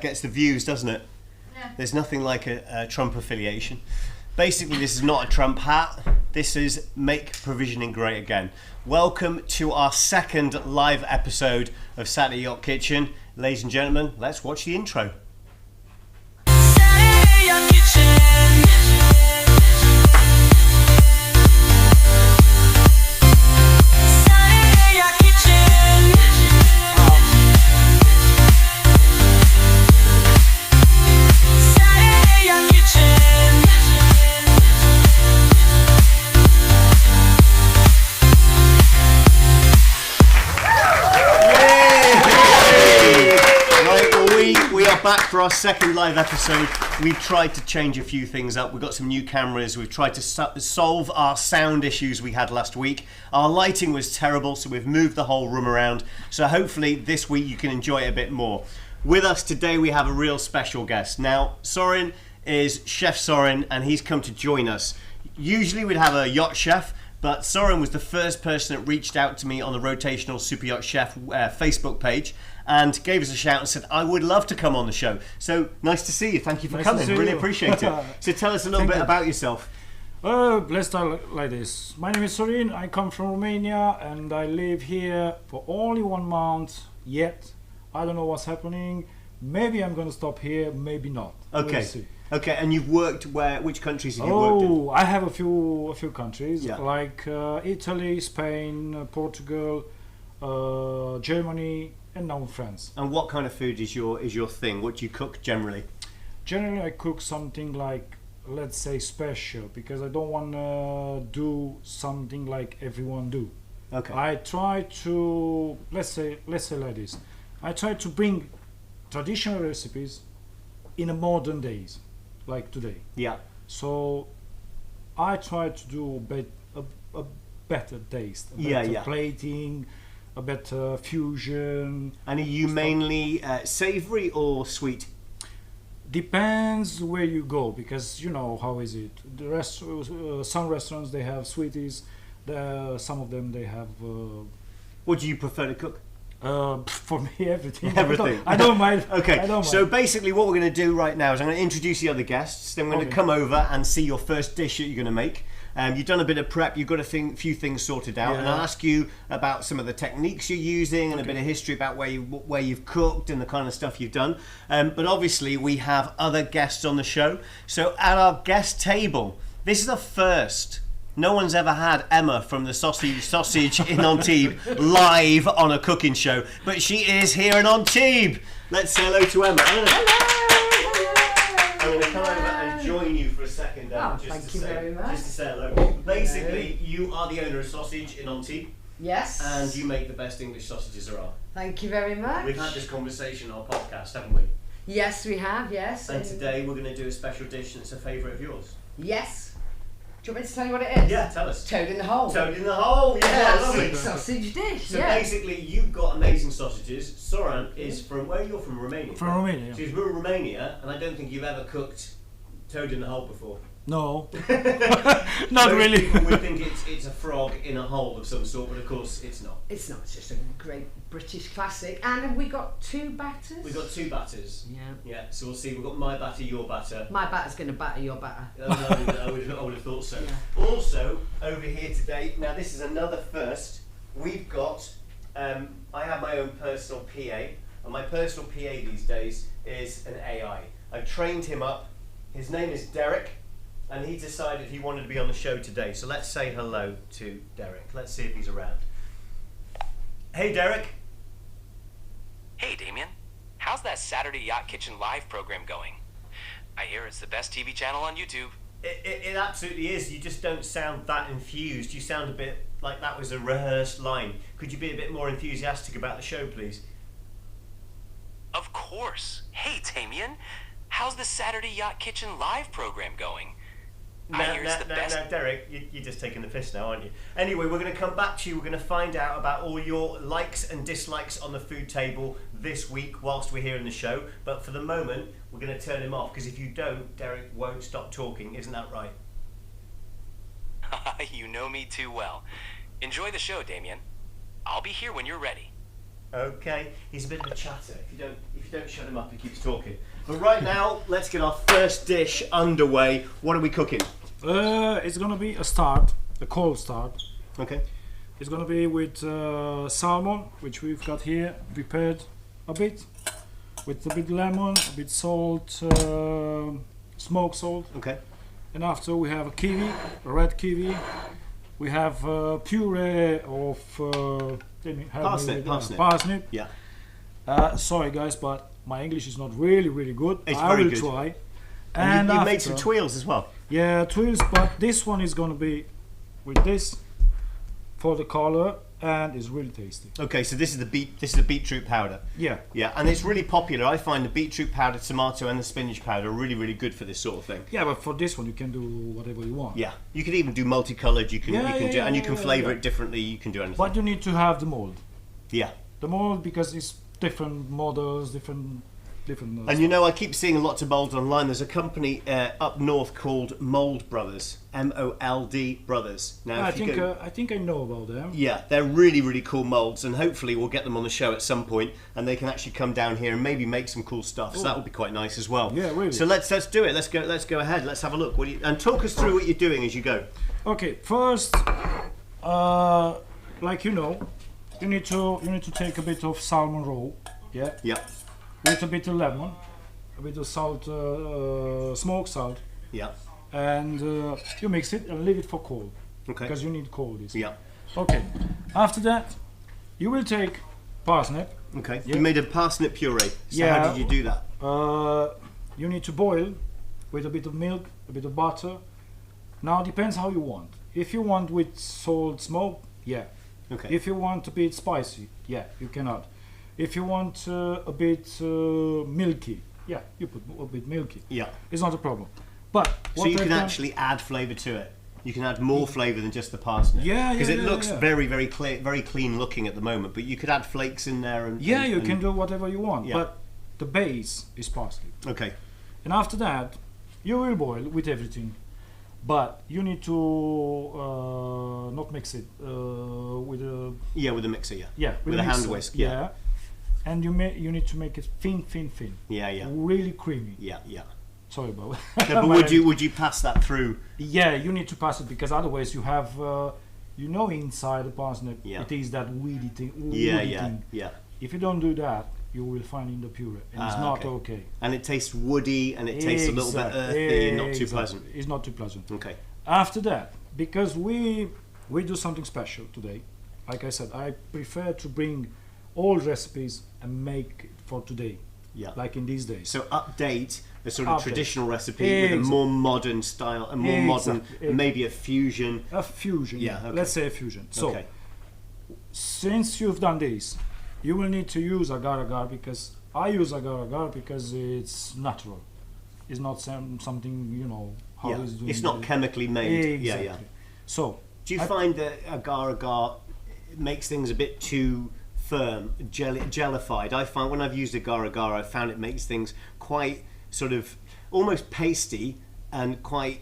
Gets the views, doesn't it? Yeah. There's nothing like a Trump affiliation. Basically, this is not a Trump hat. This is Make Provisioning Great Again. Welcome to our second live episode of Saturday Yacht Kitchen. Ladies and gentlemen, let's watch the intro. Saturday Yacht Kitchen. Saturday Yacht Kitchen. Saturday Yacht Kitchen. Right, well, we are back for our second live episode. We've tried to change a few things up. We've got some new cameras. We've tried to solve our sound issues we had last week. Our lighting was terrible, so we've moved the whole room around. So hopefully this week you can enjoy it a bit more. With us today we have a real special guest. Now, Sorin is Chef Sorin, and he's come to join us. Usually we'd have a yacht chef, but Sorin was the first person that reached out to me on the Rotational Super Yacht Chef Facebook page and gave us a shout and said, I would love to come on the show. So, nice to see you. Thank you for Nice coming. to see Really you. appreciate it. So tell us a little Thank bit you. about yourself. Let's start like this. My name is Sorin. I come from Romania and I live here for only 1 month yet. I don't know what's happening. Maybe I'm going to stop here, maybe not. Okay. We'll see. Okay, and you've worked where? Which countries have you worked in? I have a few countries Yeah. like Italy, Spain, Portugal, Germany, and now France. And what kind of food is your thing? What do you cook generally? Generally, I cook something like, let's say, special, because I don't want to do something like everyone do. Okay. I try to let's say like this. I try to bring traditional recipes in a modern days, like today. Yeah. So I try to do a better taste, a Yeah, better yeah. plating, a better fusion. And are you mainly savoury or sweet? Depends where you go, because you know how is it. The some restaurants they have sweeties. Some of them they have. What do you prefer to cook? For me, everything. Everything. I don't mind. Okay, I don't so mind. basically what we're going to do right now is I'm going to introduce the other guests, then we're going to Okay. come over and see your first dish that you're going to make. You've done a bit of prep, you've got a few things sorted out, and Yeah. I'll ask you about some of the techniques you're using and a bit of history about where you've cooked and the kind of stuff you've done. But obviously we have other guests on the show. So at our guest table, this is a first. No one's ever had Emma from the So-Sij in Antibes live on a cooking show, but she is here in Antibes. Let's say hello to Emma. I'm going to come over and join you for a second. Thank you very much. Just to say hello. Basically, you are the owner of So-Sij in Antibes, Yes. and you make the best English sausages there are. Thank you very much. We've had this conversation on our podcast, haven't we? Yes, we have. Yes. And today we're going to do a special dish that's a favourite of yours. Yes. Do you want me to tell you what it is? Yeah, tell us. Toad in the hole. Toad in the hole, yeah, lovely. Classic sausage dish. So yeah. basically, you've got amazing sausages. Sorin is from where? You're from Romania. From Romania, yeah. So he's from Romania, and I don't think you've ever cooked toad in the hole before. No, not Most really. people would think it's a frog in a hole of some sort, but of course it's not. It's not. It's just a great British classic. And have we got 2 batters? We've got 2 batters. Yeah. Yeah. So we'll see. We've got my batter, your batter. My batter's going to batter your batter. I would have thought so. Yeah. Also, over here today, now this is another first. We've got, I have my own personal PA, and my personal PA these days is an AI. I've trained him up. His name is Derek, and he decided he wanted to be on the show today. So let's say hello to Derek. Let's see if he's around. Hey, Derek. Hey, Damian. How's that Saturday Yacht Kitchen live program going? I hear it's the best TV channel on YouTube. It absolutely is. You just don't sound that infused. You sound a bit like that was a rehearsed line. Could you be a bit more enthusiastic about the show, please? Of course. Hey, Damian. How's the Saturday Yacht Kitchen live program going? I hear it's the best. Now, Derek, you're just taking the piss now, aren't you? Anyway, we're going to come back to you. We're going to find out about all your likes and dislikes on the food table this week whilst we're here in the show. But for the moment, we're going to turn him off, because if you don't, Derek won't stop talking. Isn't that right? You know me too well. Enjoy the show, Damian. I'll be here when you're ready. Okay, he's a bit of a chatter. If you don't shut him up, he keeps talking. But right now, let's get our first dish underway. What are we cooking? It's gonna be a cold start. Okay. It's gonna be with salmon, which we've got here, prepared a bit, with a bit lemon, a bit salt, smoked salt. Okay. And after we have a kiwi, a red kiwi. We have puree of parsnip. Yeah. Sorry guys, but my English is not really good. It's I very will good. try. And you made some twirls as well. Yeah, twirls, but this one is gonna be with this for the color, and it's really tasty. Okay, so this is the beetroot powder. Yeah. Yeah, and it's really popular. I find the beetroot powder, tomato, and the spinach powder are really good for this sort of thing. Yeah, but for this one you can do whatever you want. Yeah, you can even do multicolored. You can flavor it differently. You can do anything. But you need to have the mold. Yeah. The mold, because it's different models, different. And you know, I keep seeing lots of molds online. There's a company up north called Mold Brothers, MOLD Brothers. Now, I think I know about them. Yeah, they're really cool molds, and hopefully we'll get them on the show at some point, and they can actually come down here and maybe make some cool stuff. So that would be quite nice as well. Yeah, really. So let's do it. Let's go ahead. Let's have a look. And talk us through what you're doing as you go. Okay, first, like you need to take a bit of salmon roe. Yeah. Yeah. With a bit of lemon, a bit of salt, smoked salt. Yeah. And you mix it and leave it for cold. Okay. Because you need cold. Yeah. Okay. After that, you will take parsnip. Okay. Yeah. You made a parsnip puree. So how did you do that? You need to boil with a bit of milk, a bit of butter. Now depends how you want. If you want with salt smoke, yeah. Okay. If you want a bit spicy, yeah, you can add. If you want a bit milky, yeah, you put a bit milky. Yeah. It's not a problem. But so you can actually add flavour to it. You can add more flavour than just the parsnip. Yeah, because it looks very clear, very clean looking at the moment. But you could add flakes in there and you can do whatever you want. Yeah. But the base is parsley. Okay. And after that, you will boil with everything. But you need to not mix it with a with a mixer. with a hand mixer. whisk. And you need to make it thin. Yeah. Really creamy. Yeah. Sorry about No, but would you pass that through? Yeah, you need to pass it, because otherwise you have inside the parsnip it is that weedy thing. Yeah. If you don't do that, you will find in the puree, and it's not okay. And it tastes woody, and it tastes a little bit earthy, and not too pleasant. It's not too pleasant. Okay. After that, because we do something special today, like I said, I prefer to bring old recipes and make it for today. Yeah. Like in these days. So update a sort of traditional recipe with a more modern style, a more modern, maybe a fusion. A fusion. Yeah. Okay. Let's say a fusion. So, okay. Since you've done this, you will need to use agar-agar, because I use agar-agar because it's natural. It's not something how it's doing. It's not chemically made. Exactly. Yeah. So, do you find that agar-agar makes things a bit too firm, jellified? I find when I've used agar-agar, I found it makes things quite sort of almost pasty and quite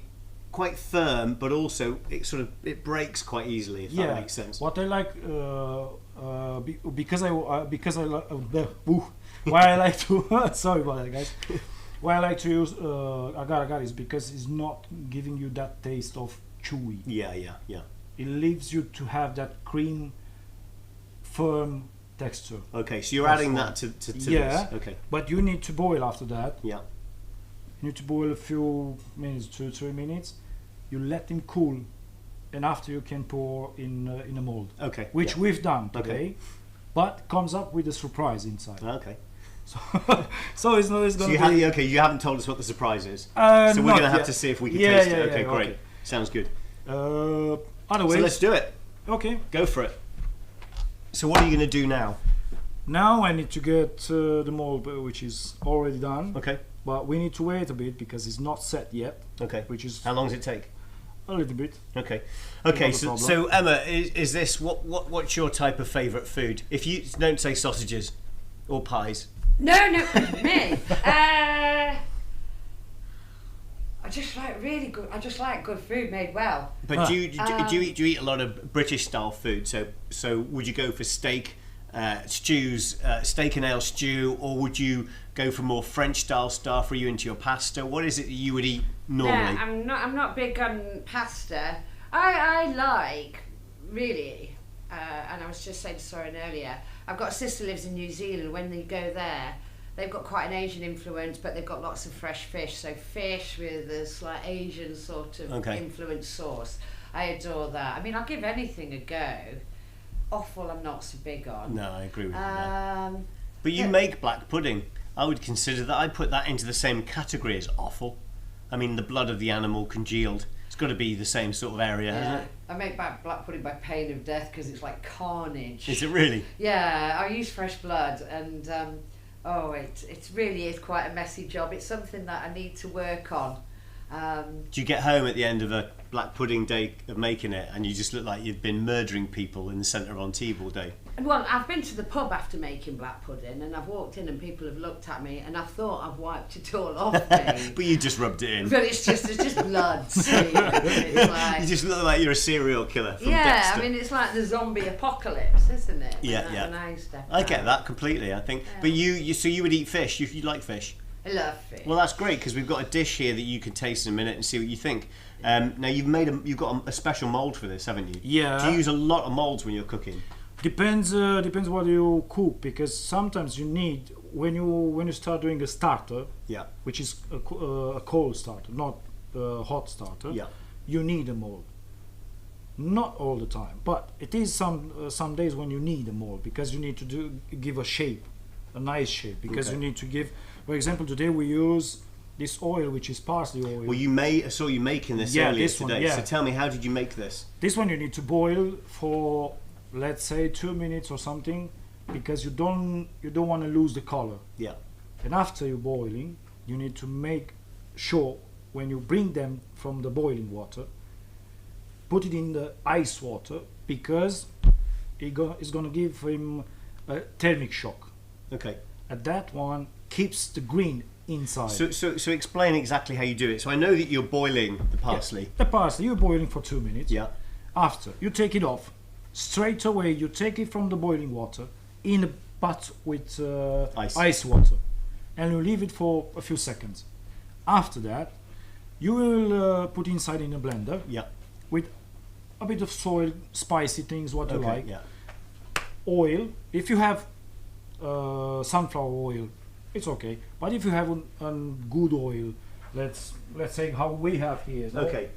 firm, but also it breaks quite easily, if that makes sense. What I like, why I like to sorry about that, guys. Why I like to use agar-agar is because it's not giving you that taste of chewy. Yeah. It leaves you to have that cream, firm texture. Okay, so you're adding that to this. Okay. But you need to boil after that. Yeah. You need to boil a few minutes, 2-3 minutes. You let them cool, and after you can pour in a mold. Okay. Which we've done today, okay. But comes up with a surprise inside. Okay. So it's going to be... Okay, you haven't told us what the surprise is. So we're going to have to see if we can taste it. Okay, great. Okay. Sounds good. Otherwise, so let's do it. Okay. Go for it. So what are you going to do now? Now I need to get the mold, which is already done. Okay. But we need to wait a bit because it's not set yet. Okay. Which is... How long does it take? A little bit. Okay. Okay. So Emma, is this what's your type of favourite food? If you don't say sausages or pies. No, me. I just like really good. I just like good food made well. But do you eat a lot of British style food? So would you go for steak stews, steak and ale stew, or would you go for more French style stuff? Are you into your pasta? What is it that you would eat normally? No, I'm not big on pasta. I like, really, and I was just saying to Sorin earlier, I've got a sister who lives in New Zealand. When they go there, they've got quite an Asian influence, but they've got lots of fresh fish. So fish with a slight Asian sort of influence sauce. I adore that. I mean, I'll give anything a go. Offal I'm not so big on. No, I agree with you there. But you make black pudding. I would consider that. I'd put that into the same category as offal. I mean, the blood of the animal congealed. It's got to be the same sort of area, hasn't it? I make black pudding by pain of death because it's like carnage. Is it really? Yeah, I use fresh blood, and it really is quite a messy job. It's something that I need to work on. Do you get home at the end of a black pudding day of making it and you just look like you've been murdering people in the centre of Antibes all day? Well, I've been to the pub after making black pudding, and I've walked in and people have looked at me and I've thought I've wiped it all off me. But you just rubbed it in. But it's just blood. See? It's like, You just look like you're a serial killer from yeah, Dexter. I mean, it's like the zombie apocalypse, isn't it? Yeah. When I step I get out. that completely, I think. Yeah. But so you would eat fish? You like fish? I love fish. Well, that's great because we've got a dish here that you can taste in a minute and see what you think. Now you've got a special mould for this, haven't you? Yeah. Do you use a lot of moulds when you're cooking? Depends what you cook, because sometimes you need, when you start doing a starter, Yeah. which is a cold starter, not a hot starter, Yeah. you need a mold. Not all the time, but it is some days when you need a mold because you need to give a shape, a nice shape, because Okay. you need to give. For example, today we use this oil, which is parsley oil. Well, I saw you making this Yeah, earlier this one, today. yeah. So tell me, how did you make this? This one you need to boil for, let's say, 2 minutes or something, because you don't want to lose the color. Yeah. And after you're boiling, you need to make sure when you bring them from the boiling water, put it in the ice water, because it's gonna give him a thermic shock. Okay. And that one keeps the green inside. So explain exactly how you do it. So I know that you're boiling the parsley. Yeah. The parsley, you're boiling for 2 minutes. Yeah. After, you take it off. Straight away, you take it from the boiling water in a pot with ice water, and you leave it for a few seconds. After that, you will put inside in a blender Yeah. with a bit of soil, spicy things, what you Okay. like. Yeah. Oil, if you have sunflower oil, it's okay. But if you have a good oil, let's say how we have here. no? Okay.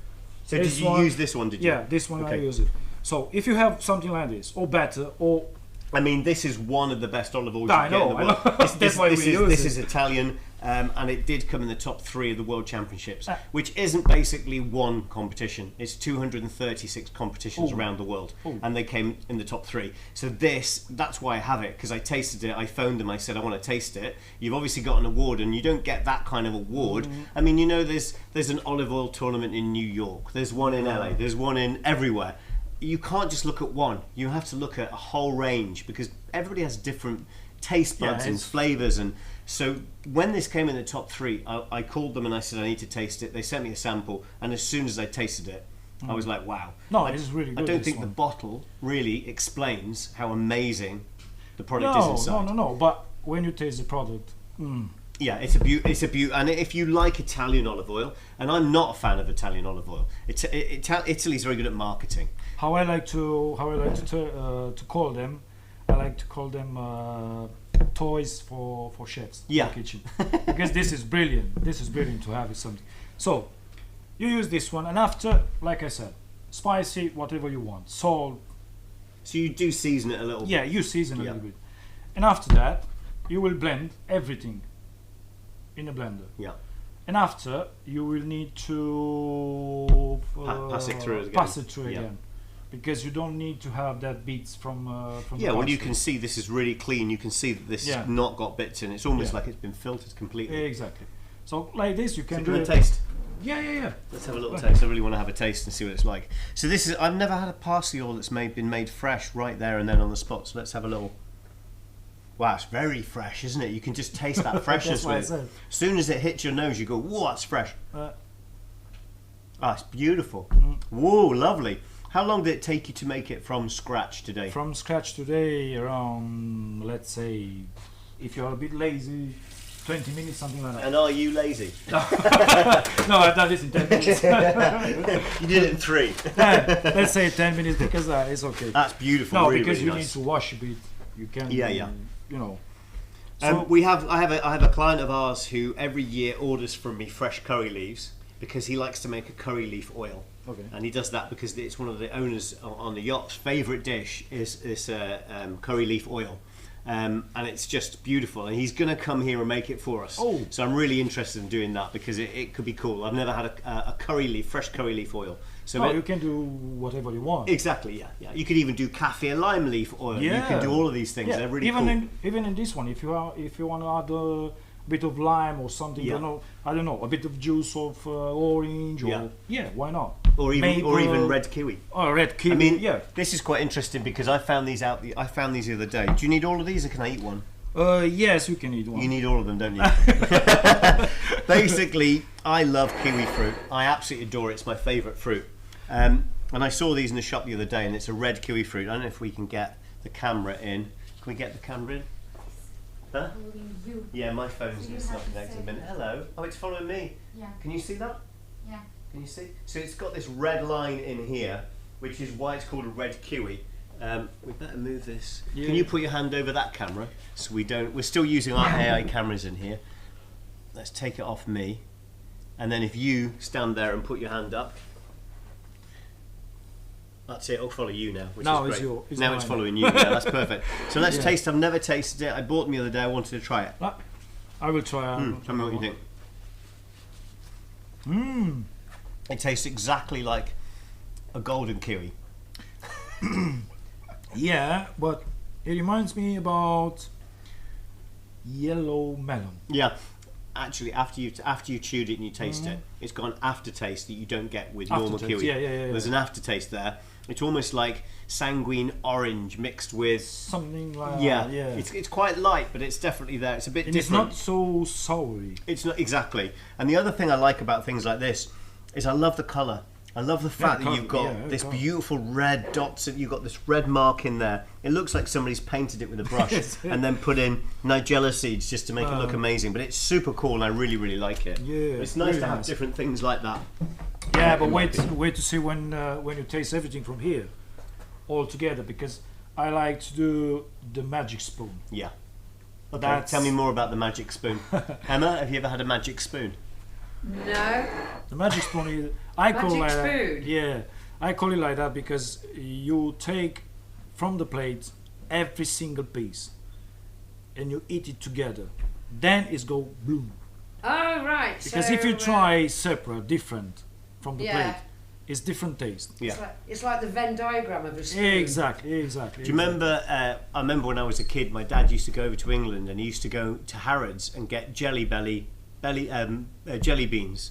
So This did you one- use this one? Did you? Yeah, this one I Okay. use it. So if you have something like this, or better, or I mean, this is one of the best olive oils I you get in know, the I world. know. That's why we use this it. is Italian, and it did come in the top 3 of the World Championships, Ah. which isn't basically one competition. It's 236 competitions Oh. around the world, Oh. and they came in the top 3. So that's why I have it, because I tasted it. I phoned them. I said I want to taste it. You've obviously got an award, and you don't get that kind of award. I mean, there's an olive oil tournament in New York. There's one in LA. There's one in everywhere. You can't just look at one. You have to look at a whole range, because everybody has different taste buds and it's- flavours. And so when this came in the top 3, I called them and I said I need to taste it. They sent me a sample, and as soon as I tasted it, I was like, wow. No, I, it's really I good, don't this think one. the bottle really explains how amazing the product is inside. No. But when you taste the product, Yeah, it's a beauty. And if you like Italian olive oil, and I'm not a fan of Italian olive oil, Italy's very good at marketing. how I like to call them, I like to call them toys for chefs in Yeah. the kitchen, because this is brilliant. This is brilliant to have it something. So you use this one, and after, like I said, spicy, whatever you want, salt. So you do season it a little. Yeah, you season a Yeah. little bit, and after that, you will blend everything in a blender. Yeah. And after, you will need to Pass it through again. Pass it through Yeah. again, because you don't need to have that bits from. Yeah, the well, you parsley. can see this is really clean. You can see that this Yeah. has not got bits in it. It's almost Yeah. like it's been filtered completely. Exactly. So like this, you So can do do you it. want a taste? Yeah. Let's have a little taste. I really want to have a taste and see what it's like. So this is, I've never had a parsley oil that's been made fresh right there and then on the spot. So let's have a little. Wow, it's very fresh, isn't it? You can just taste that freshness That's what I with it. said. As soon as it hits your nose, you go, whoa, that's fresh. Uh, Ah, it's beautiful. Mm. Whoa, lovely. How long did it take you to make it from scratch today? From scratch today, around, let's say, if you're a bit lazy, 20 minutes, something like that. And are you lazy? No, I've done this in 10 minutes. You did it in 3. Let's say 10 minutes because it's okay. That's beautiful. No, really, because really you nice. need to wash a bit. You can, Yeah. you know. So, I have a client of ours who every year orders from me fresh curry leaves because he likes to make a curry leaf oil. okay. And he does that because it's one of the owners on the yacht's favourite dish is this curry leaf oil. And it's just beautiful, and he's going to come here and make it for us. Oh. So I'm really interested in doing that because it could be cool. I've never had a fresh curry leaf oil. So No, you can do whatever you want. exactly, yeah. You could even do kaffir lime leaf oil. You Yeah. can do all of these things. Yeah, They're really even cool. even in this one, if you want to add a bit of lime or something, Yeah. I don't know, a bit of juice of orange, or why not? or even maple, red kiwi. or red kiwi. I mean, yeah. this is quite interesting because I found these the other day. Do you need all of these, or can I eat one? Yes, you can eat one. You need all of them, don't you? Basically, I love kiwi fruit. I absolutely adore it. It's my favourite fruit. And I saw these in the shop the other day, and it's a red kiwi fruit. I don't know if we can get the camera in. Can we get the camera in? Huh? Yeah, my phone's not connected a minute. Hello. Oh, it's following me. Yeah. Can you see that? Yeah. Can you see? So it's got this red line in here, which is why it's called a red kiwi. We better move this. Yeah. Can you put your hand over that camera so we don't? We're still using our AI cameras in here. Let's take it off me, and then if you stand there and put your hand up, that's it. I'll follow you now, which Now is it's great. your- it's now mine. it's following you. Yeah, that's perfect. So let's Yeah. taste. I've never tasted it. I bought them the other day. I wanted to try it. I will try. Tell me what you think. Mmm. It tastes exactly like a golden kiwi. Yeah, but it reminds me about yellow melon. Yeah, actually, after you chewed it and you taste it, it's got an aftertaste that you don't get with normal Aftertaste, kiwi. yeah. There's an aftertaste there. It's almost like sanguine orange mixed with Something like yeah. yeah. It's quite light, but it's definitely there. It's a bit And it's different. not so soury. It's not exactly. And the other thing I like about things like this is I love the colour. I love the fact that colour, you've got yeah, this colour. beautiful red dots, and you've got this red mark in there. It looks like somebody's painted it with a brush and then put in nigella seeds just to make it look amazing. But it's super cool, and I really, really like it. Yeah, It's nice really to have nice. different things like that. Yeah, but in my wait to see when you taste everything from here all together, because I like to do the magic spoon. Yeah. Okay, That's- tell me more about the magic spoon. Emma, have you ever had a magic spoon? No. The magic spoon is I call it Magic like spoon? that. Yeah, I call it like that because you take from the plate every single piece and you eat it together. Then it's go boom. Oh, right. Because so, if you try separate, different from the yeah. plate, it's different taste. Yeah. It's like the Venn diagram of a spoon. Exactly. Do you remember? I remember when I was a kid, my dad used to go over to England and he used to go to Harrods and get jelly beans.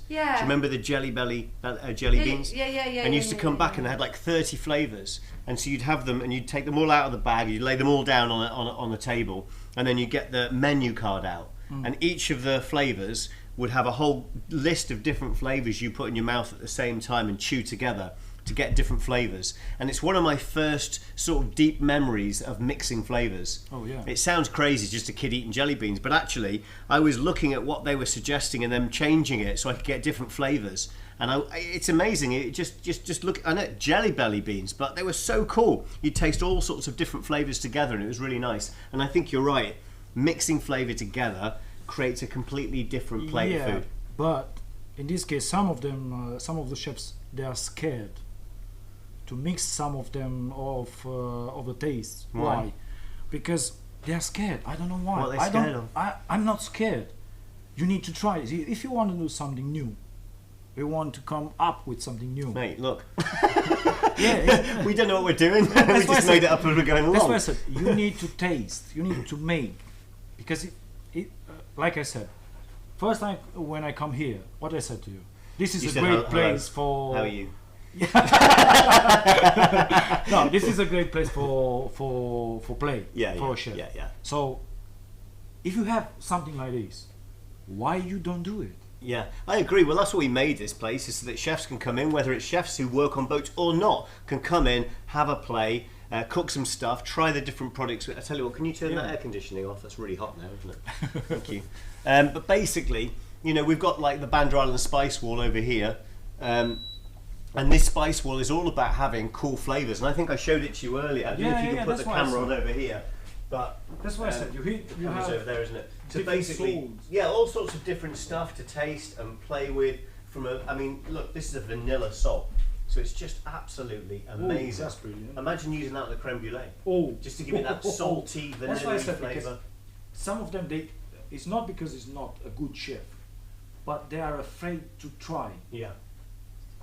Yeah. Do you remember the jelly beans? Yeah. And used to come back and they had like 30 flavours, and so you'd have them and you'd take them all out of the bag, you'd lay them all down on a table, and then you'd get the menu card out, and each of the flavours would have a whole list of different flavours you put in your mouth at the same time and chew together to get different flavours. And it's one of my first sort of deep memories of mixing flavours. Oh, yeah. It sounds crazy, just a kid eating jelly beans, but actually I was looking at what they were suggesting and them changing it so I could get different flavours. And it's amazing. It just look. I know jelly belly beans, but they were so cool. You taste all sorts of different flavours together, and it was really nice. And I think you're right. Mixing flavour together creates a completely different plate of food. But in this case, some of the chefs, they are scared to mix some of them of the taste. Why? Because they are scared. I don't know why. What are they scared of? I'm not scared. You need to try it. If you want to do something new, we want to come up with something new. Mate, look. Yeah, We don't know what we're doing. we why I just said- made it up as we're going that's along. why I said you need to taste. You need to make, because like I said, first time when I come here, what I said to you, this is You a said, great "Hello, place for. How are you? No, this is a great place for play. Yeah, for yeah, a chef. yeah. So, if you have something like this, why you don't do it? Yeah, I agree. Well, that's what we made this place, is so that chefs can come in, whether it's chefs who work on boats or not, can come in, have a play, cook some stuff, try the different products. I tell you what, can you turn that air conditioning off? That's really hot now, isn't it? Thank you. But basically, you know, we've got like the Bandar Island spice wall over here. And this spice wall is all about having cool flavours. And I think I showed it to you earlier. I don't know if you can put the camera on over here. But That's why I said you camera's have over there, isn't it? So different basically, sauce. yeah, all sorts of different stuff to taste and play with. I mean, look, this is a vanilla salt, so it's just absolutely amazing. That's brilliant. Imagine using that with a creme brulee, Oh, just to give it that salty That's why I vanilla said, because flavour. some of them, it's not because it's not a good chef, but they are afraid to try, Yeah,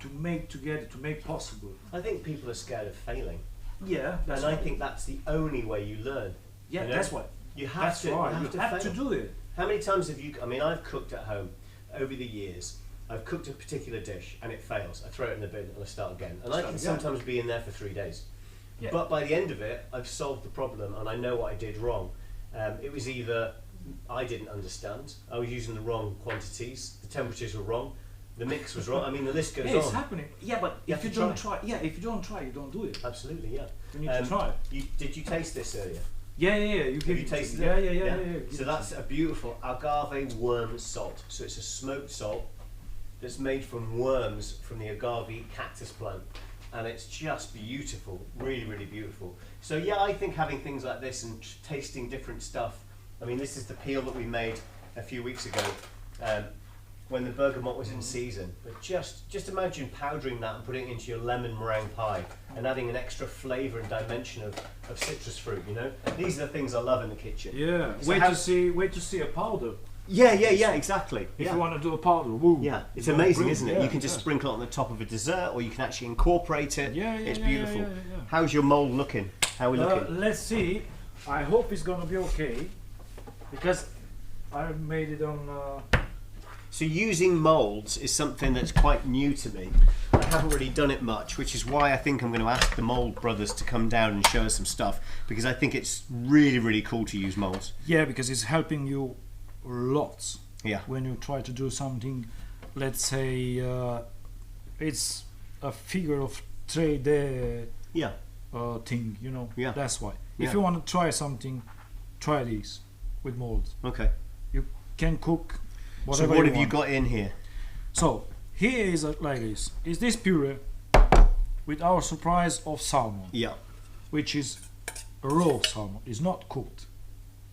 to make together, to make possible. I think people are scared of failing, Yeah, that's and I right. think that's the only way you learn. Yeah, you know? that's what. You have That's to. right. You have to fail. do it. How many times have you? I mean, I've cooked at home over the years. I've cooked a particular dish and it fails. I throw it in the bin and I start again. And I can sometimes be in there for 3 days. Yeah. But by the end of it, I've solved the problem and I know what I did wrong. It was either I didn't understand, I was using the wrong quantities, the temperatures were wrong, the mix was wrong. I mean, the list goes Yeah, it's on. happening. Yeah, but You if have you to don't try, if you don't try, you don't do it. Absolutely, yeah. You need to try. Did you taste this earlier? Yeah. Have you give it- tasted yeah, it? Yeah. So that's a beautiful agave worm salt. So it's a smoked salt that's made from worms from the agave cactus plant, and it's just beautiful, really, really beautiful. So yeah, I think having things like this and tasting different stuff. I mean, this is the peel that we made a few weeks ago when the bergamot was in season. But just imagine powdering that and putting it into your lemon meringue pie and adding an extra flavour and dimension of citrus fruit. You know, these are the things I love in the kitchen. Yeah. So Wait how- to see a powder. Yeah, exactly. If yeah. you want to do a powder, woo. Yeah, it's You know, amazing, bring- isn't it? yeah, You can just yeah. sprinkle it on the top of a dessert, or you can actually incorporate it. Yeah, it's yeah, beautiful. yeah. How's your mould looking? How are we looking? Let's see. I hope it's gonna be okay, because I made it on. So using moulds is something that's quite new to me. I haven't really done it much, which is why I think I'm going to ask the Mould brothers to come down and show us some stuff, because I think it's really, really cool to use moulds. Yeah, because it's helping you lots. Yeah. When you try to do something, let's say it's a figure of 3D Yeah. thing, you know. Yeah. That's why. Yeah. If you want to try something, try these with molds. Okay. You can cook So whatever what have you want. got in here? So here is like this. Is this puree with our surprise of salmon, Yeah. which is raw salmon. It's not cooked.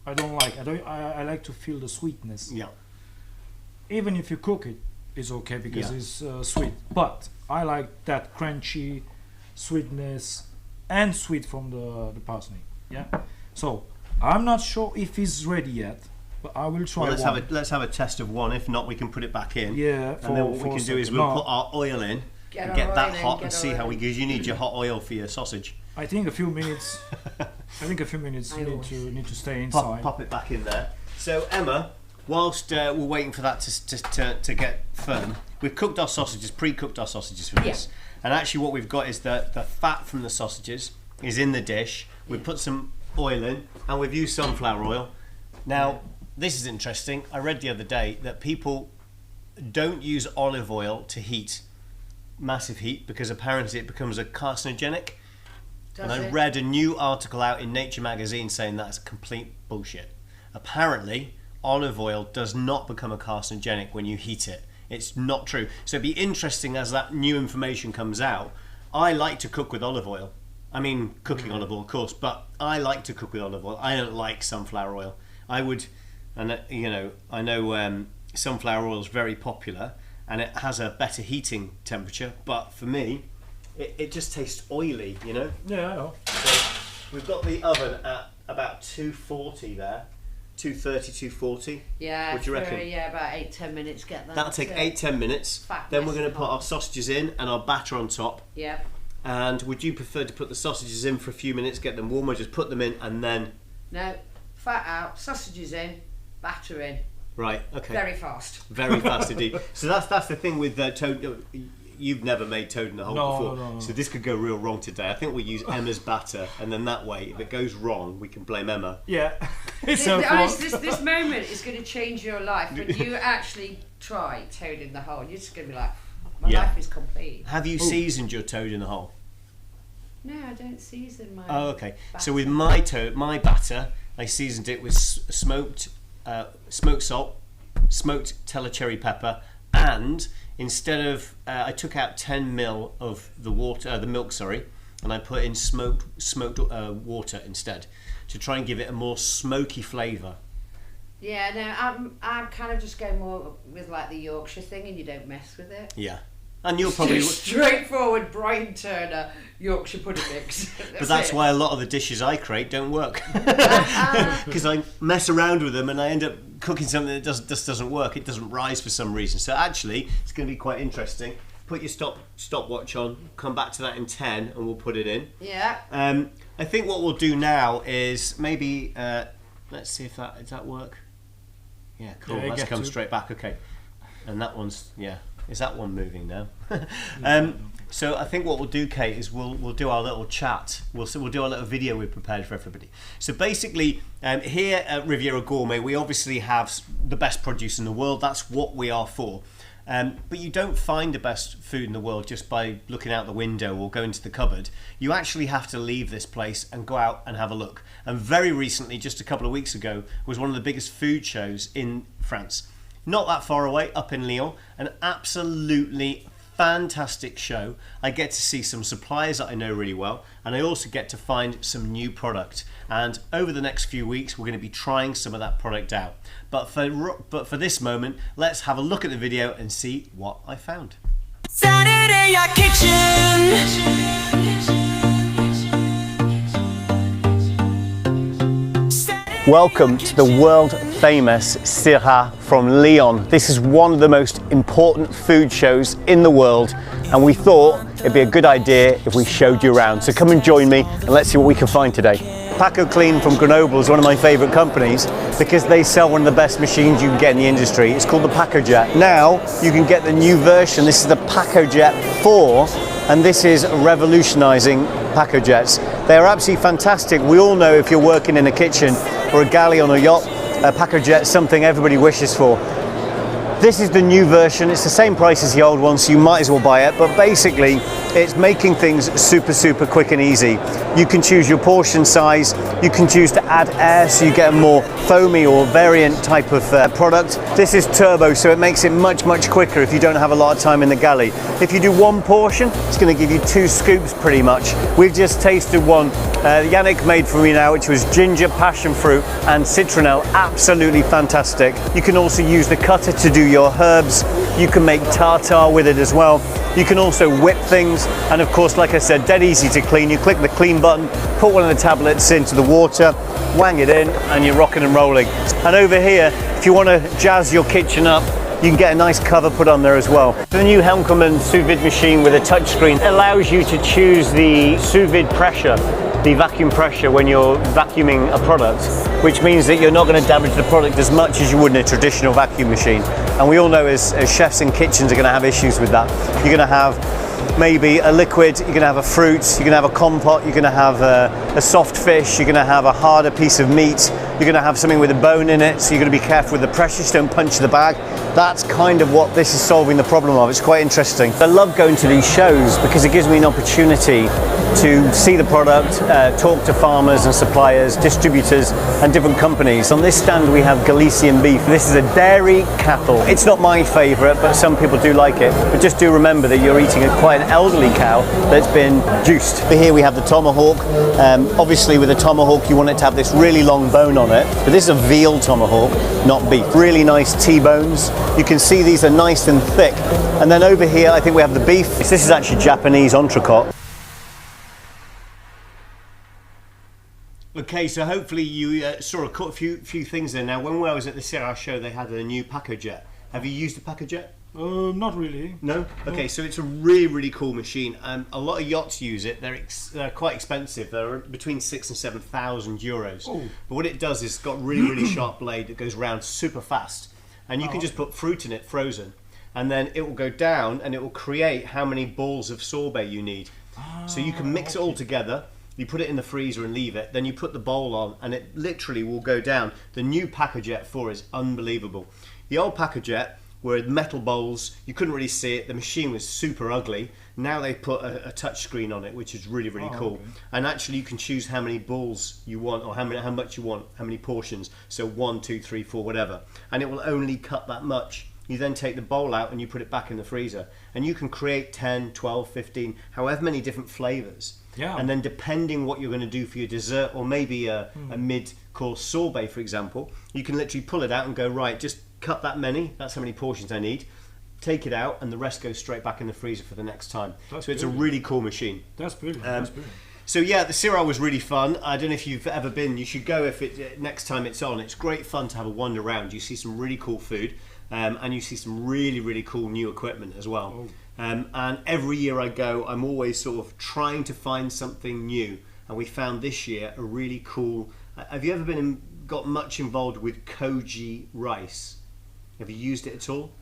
I don't like. I like to feel the sweetness. Yeah. Even if you cook it, it's okay because Yeah. it's sweet. But I like that crunchy sweetness and sweet from the parsley. Yeah. So I'm not sure if it's ready yet, but I will try Well, one. let's have a test of one. If not, we can put it back in. Yeah. And then what we can do is we'll put our oil in Get and our get oil that in, hot get and our see oil how we in. go. You need your hot oil for your sausage. I think a few minutes. need to stay inside. Pop it back in there. So Emma, whilst we're waiting for that to get firm, we've cooked our sausages, pre-cooked our sausages for this. And actually what we've got is the fat from the sausages is in the dish. We've put some oil in and we've used sunflower oil. Now, this is interesting. I read the other day that people don't use olive oil to heat, massive heat, because apparently it becomes a carcinogenic. And I read a new article out in Nature magazine saying that's complete bullshit. Apparently, olive oil does not become a carcinogenic when you heat it. It's not true. So it'd be interesting as that new information comes out. I like to cook with olive oil. I mean, cooking olive oil, of course, but I like to cook with olive oil. I don't like sunflower oil. I would, and you know, I know sunflower oil is very popular and it has a better heating temperature, but for me, it just tastes oily, you know? Yeah, I know. So we've got the oven at about 240 there, 230, 240. Yeah, What do you reckon? Yeah, about 8-10 minutes. Get that. That'll take 8-10 minutes. Fat Then we're nice going to and put hot. our sausages in and our batter on top. Yeah. And would you prefer to put the sausages in for a few minutes, get them warm, or just put them in and then... No, fat out, sausages in, batter in. Right, okay. Very fast. Very fast indeed. So that's the thing with toad. You've never made toad in the hole before, no. so this could go real wrong today. I think we'll use Emma's batter, and then that way, if it goes wrong, we can blame Emma. Yeah. It's This, so honest, fun. this moment is going to change your life when you actually try toad in the hole, you're just going to be like, my Yeah. life is complete. Have you seasoned your toad in the hole? No, I don't season my. Oh, okay. So batter. with my batter, I seasoned it with smoked salt, smoked Teller cherry pepper, and instead of I took out 10 ml of the milk, and I put in smoked water instead to try and give it a more smoky flavour. Yeah, no, I'm kind of just going more with like the Yorkshire thing, and you don't mess with it. Yeah, and you'll probably. Straightforward Brian Turner Yorkshire pudding mix. But that's why a lot of the dishes I create don't work, because I mess around with them and I end up cooking something that just doesn't work. It doesn't rise for some reason. So actually, it's going to be quite interesting. Put your stopwatch on. Come back to that in 10, and we'll put it in. Yeah. I think what we'll do now is maybe let's see if that work. Yeah, cool. Yeah, Let's come to. straight back. Okay, and that one's Is that one moving now? So I think what we'll do, Kate, is we'll do our little chat. We'll do our little video we've prepared for everybody. So basically, here at Riviera Gourmet, we obviously have the best produce in the world. That's what we are for. But you don't find the best food in the world just by looking out the window or going to the cupboard. You actually have to leave this place and go out and have a look. And very recently, just a couple of weeks ago, was one of the biggest food shows in France. Not that far away, up in Lyon. An absolutely fantastic show. I get to see some suppliers that I know really well, and I also get to find some new product. And over the next few weeks, we're going to be trying some of that product out. But for this moment, let's have a look at the video and see what I found. Saturday Yacht Kitchen. Welcome to the world famous Sirha from Lyon. This is one of the most important food shows in the world, and we thought it'd be a good idea if we showed you around. So come and join me and let's see what we can find today. Paco Clean from Grenoble is one of my favourite companies because they sell one of the best machines you can get in the industry. It's called the PacoJet. Now you can get the new version. This is the PacoJet 4, and this is revolutionising PacoJets. They're absolutely fantastic. We all know if you're working in a kitchen or a galley on a yacht, a PacoJet is something everybody wishes for. This is the new version. It's the same price as the old one, so you might as well buy it. But basically, it's making things super quick and easy. You can choose your portion size. You can choose to add air, so you get a more foamy or variant type of product. This is turbo, so it makes it much quicker if you don't have a lot of time in the galley. If you do one portion, it's going to give you 2 scoops pretty much. We've just tasted one Yannick made for me now, which was ginger, passion fruit and citronelle. Absolutely fantastic. You can also use the cutter to do your herbs. You can make tartare with it as well. You can also whip things, and of course, like I said, dead easy to clean. You click the clean button, put one of the tablets into the water, wang it in, and you're rocking and rolling. And over here, if you want to jazz your kitchen up, you can get a nice cover put on there as well. The new Helmcoman sous vide machine with a touchscreen allows you to choose the sous vide pressure, the vacuum pressure when you're vacuuming a product, which means that you're not going to damage the product as much as you would in a traditional vacuum machine. And we all know as chefs in kitchens are going to have issues with that. You're going to have maybe a liquid, you're going to have a fruit, you're going to have a compote, you're going to have a soft fish, you're going to have a harder piece of meat, you're going to have something with a bone in it, so you're going to be careful with the pressure, so don't punch the bag. That's kind of what this is solving the problem of. It's quite interesting. I love going to these shows because it gives me an opportunity to see the product, talk to farmers and suppliers, distributors and different companies. On this stand we have Galician beef. This is a dairy cattle. It's not my favourite, but some people do like it. But just do remember that you're eating quite an elderly cow that's been juiced. Here we have the tomahawk. Obviously with a tomahawk you want it to have this really long bone on it, but this is a veal tomahawk, not beef. Really nice T-bones. You can see these are nice and thick. And then over here I think we have the beef. This is actually Japanese entrecote. Okay, so hopefully you saw a few things there. Now, when I was at the Sirha show, they had a new PacoJet. Have you used the PacoJet? Not really. No? Okay, so it's a really cool machine. A lot of yachts use it. They're quite expensive. They're between 6,000 and 7,000 euros. Oh. But what it does is it's got really sharp blade that goes round super fast. And you can just put fruit in it, frozen. And then it will go down and it will create how many balls of sorbet you need. So you can mix it all together. You put it in the freezer and leave it, then you put the bowl on and it literally will go down. The new PacoJet 4 is unbelievable. The old PacoJet were metal bowls. You couldn't really see it. The machine was super ugly. Now they put a touch screen on it, which is really, really cool. Okay. And actually, you can choose how many balls you want, or how much you want, how many portions. So 1, 2, 3, 4, whatever. And it will only cut that much. You then take the bowl out and you put it back in the freezer. And you can create 10, 12, 15, however many different flavours. Yeah. And then depending what you're going to do for your dessert, or maybe a mid-course sorbet, for example, you can literally pull it out and go, right, just cut that many. That's how many portions I need. Take it out, and the rest goes straight back in the freezer for the next time. That's so it's a brilliant. really cool machine. That's brilliant. That's brilliant. So yeah, the Sirha was really fun. I don't know if you've ever been. You should go if it next time it's on. It's great fun to have a wander around. You see some really cool food, and you see some really, really cool new equipment as well. Oh. And every year I go, I'm always sort of trying to find something new. And we found this year a really cool. Have you ever got much involved with koji rice? Have you used it at all?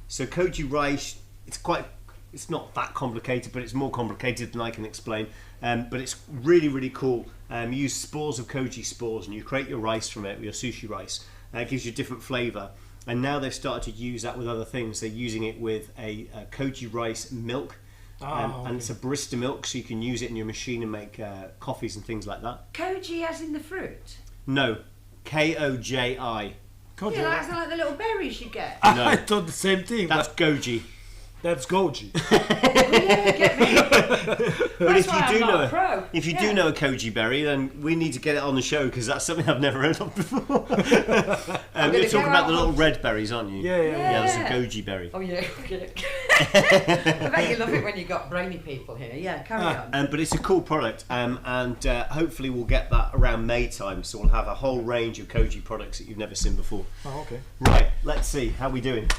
So koji rice, it's not that complicated, but it's more complicated than I can explain. But it's really, really cool. You use spores of koji spores, and you create your rice from it, your sushi rice. It gives you a different flavour. And now they've started to use that with other things. They're using it with a koji rice milk. And it's a barista milk, so you can use it in your machine and make coffees and things like that. Koji as in the fruit? No, Koji. Koji. Yeah, that's like the little berries you get. No. I thought the same thing. That's goji. That's goji. Get me? But That's why I'm not a pro. if you Yeah. do know a koji berry, then we need to get it on the show, because that's something I've never heard of before. gonna You're go talking about out the little on- red berries, aren't you? Yeah. Yeah, that's a goji berry. Oh yeah, okay. I bet you love it when you've got brainy people here. Yeah, carry on. But it's a cool product, and hopefully we'll get that around May time, so we'll have a whole range of koji products that you've never seen before. Oh, okay. Right, let's see how we doing.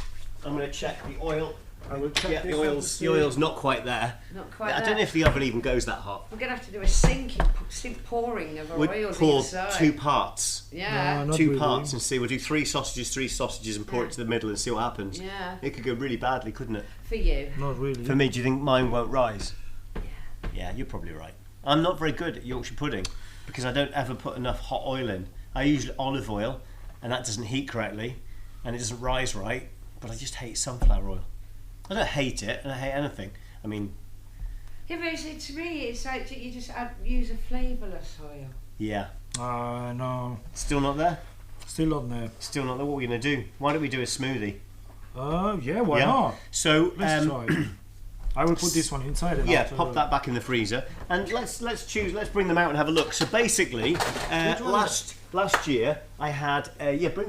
I'm going to check the oil. I will check Yeah, this the one to oil's see. not quite there. Not quite I there. don't know if the oven even goes that hot. We're going to have to do a sink pouring of We'll oil pour inside. 2 parts. Yeah. No, not Two really. parts and see. We'll do 3 sausages and pour it to the middle and see what happens. Yeah. It could go really badly, couldn't it? For you. Not really. For me, do you think mine won't rise? Yeah. Yeah, you're probably right. I'm not very good at Yorkshire pudding because I don't ever put enough hot oil in. I use olive oil, and that doesn't heat correctly, and it doesn't rise right. But I just hate sunflower oil. I don't hate it, and I hate anything. I mean, Yeah, but it's like you just use a flavourless oil. yeah. No. Still not there? Still not there. Still not there. What are we going to do? Why don't we do a smoothie? Yeah, why Yeah. not? So, Let's try. I will put this one inside. And yeah, after- pop that back in the freezer, and let's bring them out and have a look. So basically, last year I had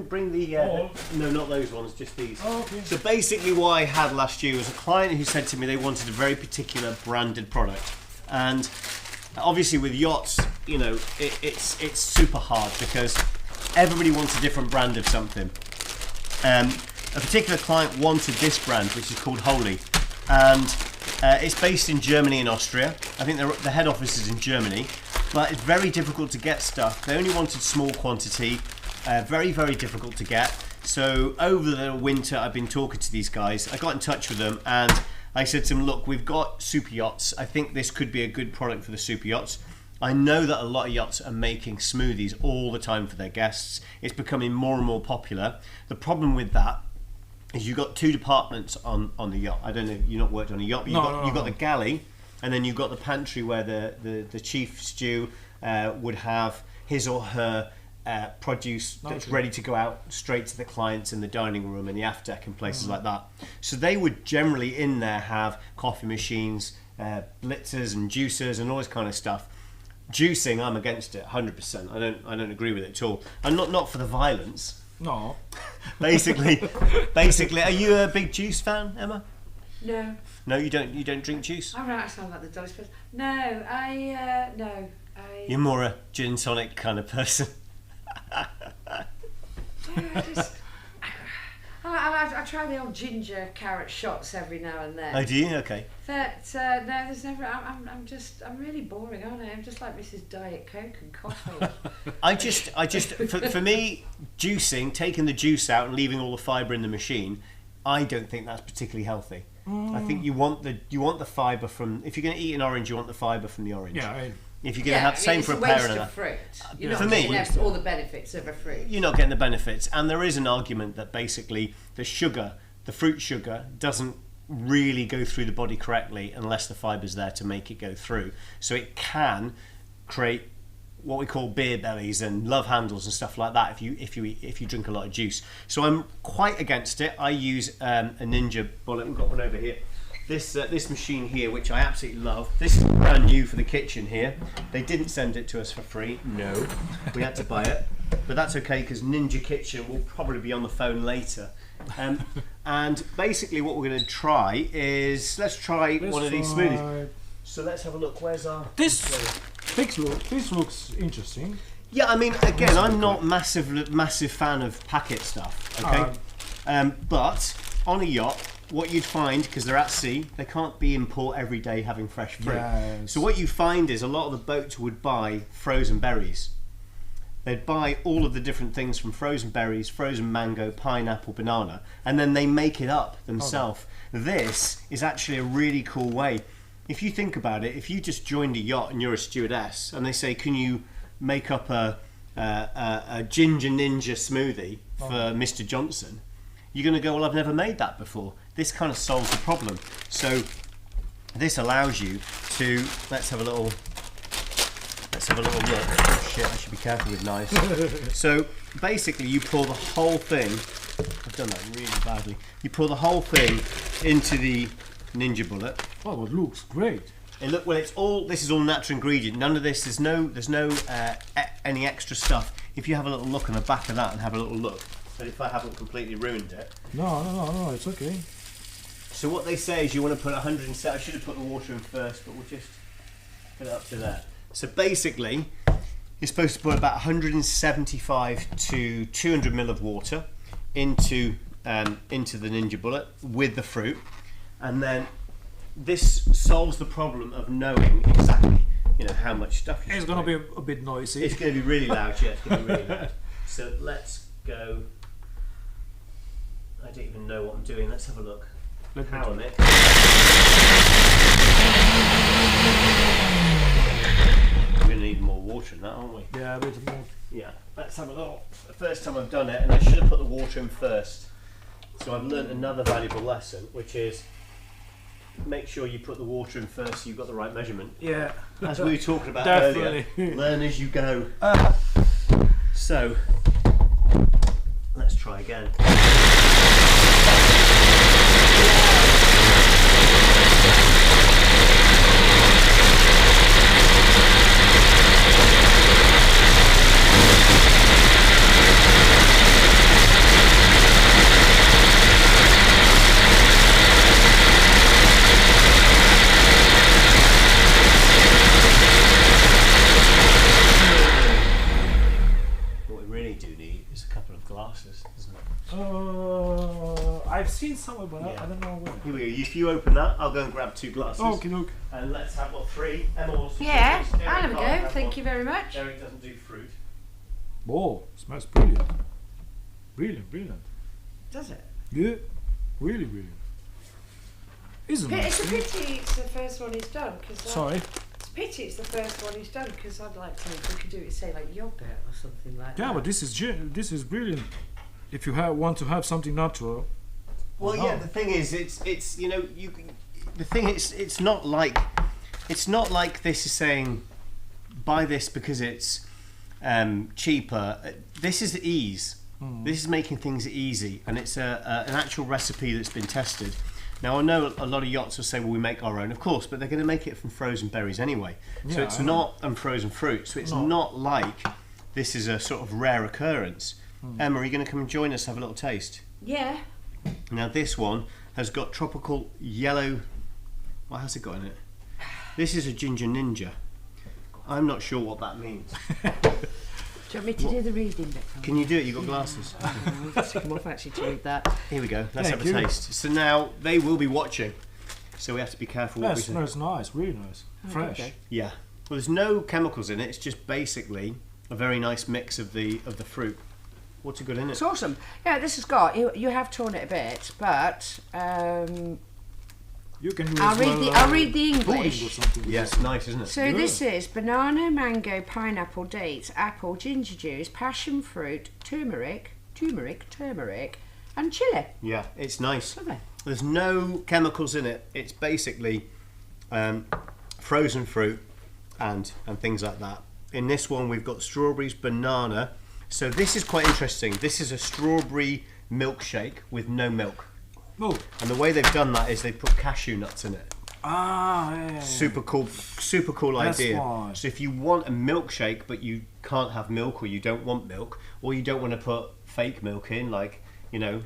bring the Oh. no, not those ones, just these. Oh, okay. So basically, what I had last year was a client who said to me they wanted a very particular branded product, and obviously with yachts, you know, it's super hard because everybody wants a different brand of something. A particular client wanted this brand, which is called Holy, and it's based in Germany and Austria. I think the head office is in Germany, but it's very difficult to get stuff. They only wanted small quantity, very, very difficult to get. So over the winter, I've been talking to these guys. I got in touch with them, and I said to them, look, we've got super yachts. I think this could be a good product for the super yachts. I know that a lot of yachts are making smoothies all the time for their guests. It's becoming more and more popular. The problem with that is you've got 2 departments on the yacht. I don't know, you've not worked on a yacht, but you've got the galley, and then you've got the pantry where the chief stew would have his or her produce that's ready to go out straight to the clients in the dining room and the aft deck and places like that. So they would generally in there have coffee machines, blitzers and juicers and all this kind of stuff. Juicing, I'm against it 100%. I don't agree with it at all. And not for the violence. No. Basically, are you a big juice fan, Emma? No. No, you don't drink juice. I right, I sound like the Dolly person. No. You're more a gin and tonic kind of person. I try the old ginger carrot shots every now and then. Oh, do you? Okay. But no, there's never. I'm really boring, aren't I? I'm just like Mrs. Diet Coke and coffee. I just for me, juicing, taking the juice out and leaving all the fibre in the machine, I don't think that's particularly healthy. I think you want the fibre from. If you're going to eat an orange, you want the fibre from the orange. Yeah. If you're going to have same it's for a a pear waste and of a fruit. You're For not me- getting all the benefits of a fruit. you're not getting the benefits, and there is an argument that basically the sugar the fruit sugar doesn't really go through the body correctly unless the fiber's there to make it go through. So it can create what we call beer bellies and love handles and stuff like that if you drink a lot of juice. So I'm quite against it. I use a Ninja bullet. We've got one over here. This machine here, which I absolutely love. This is brand new for the kitchen here. They didn't send it to us for free. No, we had to buy it, but that's okay because Ninja Kitchen will probably be on the phone later. And basically, what we're going to try is let's try one of these smoothies. So let's have a look. Where's our This looks interesting. Yeah, I mean, again, I'm not massive fan of packet stuff. Okay, but on a yacht, what you'd find, because they're at sea, they can't be in port every day having fresh fruit. Yes. So what you find is a lot of the boats would buy frozen berries. They'd buy all of the different things from frozen berries, frozen mango, pineapple, banana, and then they make it up themselves. This is actually a really cool way. If you think about it, if you just joined a yacht and you're a stewardess and they say, can you make up a ginger ninja smoothie for Mr. Johnson, you're going to go, well, I've never made that before. This kind of solves the problem. So this allows you to, let's have a little look. Oh shit, I should be careful with knives. So basically you pour the whole thing, I've done that really badly, you pour the whole thing into the Ninja bullet. Oh, it looks great. This is all natural ingredient. None of this, there's no any extra stuff. If you have a little look on the back of that and have a little look, but if I haven't completely ruined it. No, it's okay. So what they say is you want to put 107, I should have put the water in first, but we'll just put it up to there. So basically, you're supposed to put about 175 to 200 ml of water into the Ninja bullet with the fruit, and then this solves the problem of knowing exactly, how much stuff It's going to be a bit noisy. It's going to be really loud, yeah, it's going to be really loud. So let's go. I don't even know what I'm doing. Let's have a look. Power mix. We're going to need more water in that, aren't we? Yeah, a bit more. Yeah. Let's have a look. The first time I've done it, and I should have put the water in first. So I've learnt another valuable lesson, which is make sure you put the water in first so you've got the right measurement. Yeah. As we were talking about Definitely. earlier, learn as you go. So, let's try again. I've seen somewhere, but Yeah. I don't know where. Here we go. If you open that, I'll go and grab 2 glasses. Okay, look. And let's have three. Emma wants to Yeah, do this. I'll have a Eric go. can't have Thank one. you very much. Eric doesn't do fruit. Oh, smells brilliant. Brilliant. Does it? Yeah, really brilliant. Isn't it? It's a pity it's the first one he's done. Sorry. It's a pity it's the first one he's done because I'd like to if we could do it, say, like yogurt or something like that. Yeah, but this is brilliant. If you want to have something natural. Well, Wow. yeah. The thing is, it's it's not like this is saying buy this because it's cheaper. This is ease. This is making things easy, and it's an actual recipe that's been tested. Now I know a lot of yachts will say, "Well, we make our own," of course, but they're going to make it from frozen berries anyway. So Yeah, it's I know. not frozen fruit. So it's not like this is a sort of rare occurrence. Emma, are you going to come and join us, have a little taste? Yeah. Now this one has got tropical yellow. What has it got in it? This is a ginger ninja. I'm not sure what that means. Do you want me to do the reading bit? Can you do it? You got glasses. I'll just take them off actually to read that. Here we go. Let's Thank have a you. taste. So now they will be watching, so we have to be careful what Yeah, we it say. smells nice, really nice, fresh. okay. Yeah. Well, there's no chemicals in it. It's just basically a very nice mix of the fruit. What's good in it? It's awesome. Yeah, this has got you have torn it a bit, but You can do I'll as read well, the I'll read the pudding or English. something. Yes, nice, isn't it? So this is banana, mango, pineapple, dates, apple, ginger juice, passion fruit, turmeric, And chilli. Yeah, it's nice. Lovely. There's no chemicals in it. It's basically frozen fruit and things like that. In this one, we've got strawberries, banana. So this is quite interesting. This is a strawberry milkshake with no milk. Oh. And the way they've done that is they put cashew nuts in it. Ah, yeah. Super cool That's idea. why. So if you want a milkshake but you can't have milk, or you don't want milk, or you don't want to put fake milk in, like, you know,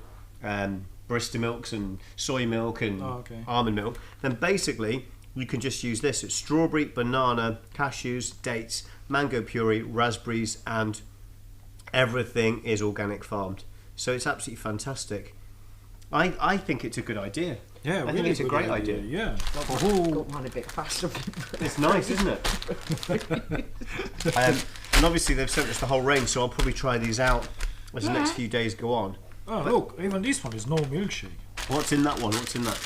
barista milks and soy milk and almond milk, then basically you can just use this. It's strawberry, banana, cashews, dates, mango puree, raspberries, and everything is organic farmed. So it's absolutely fantastic. I think it's a good idea. Yeah, I think it's a great idea. Yeah. Got one a bit faster. It's nice, isn't it? And obviously they've sent us the whole range, so I'll probably try these out as the next few days go on. Oh, look, even this one is no milkshake. What's in that one? What's in that?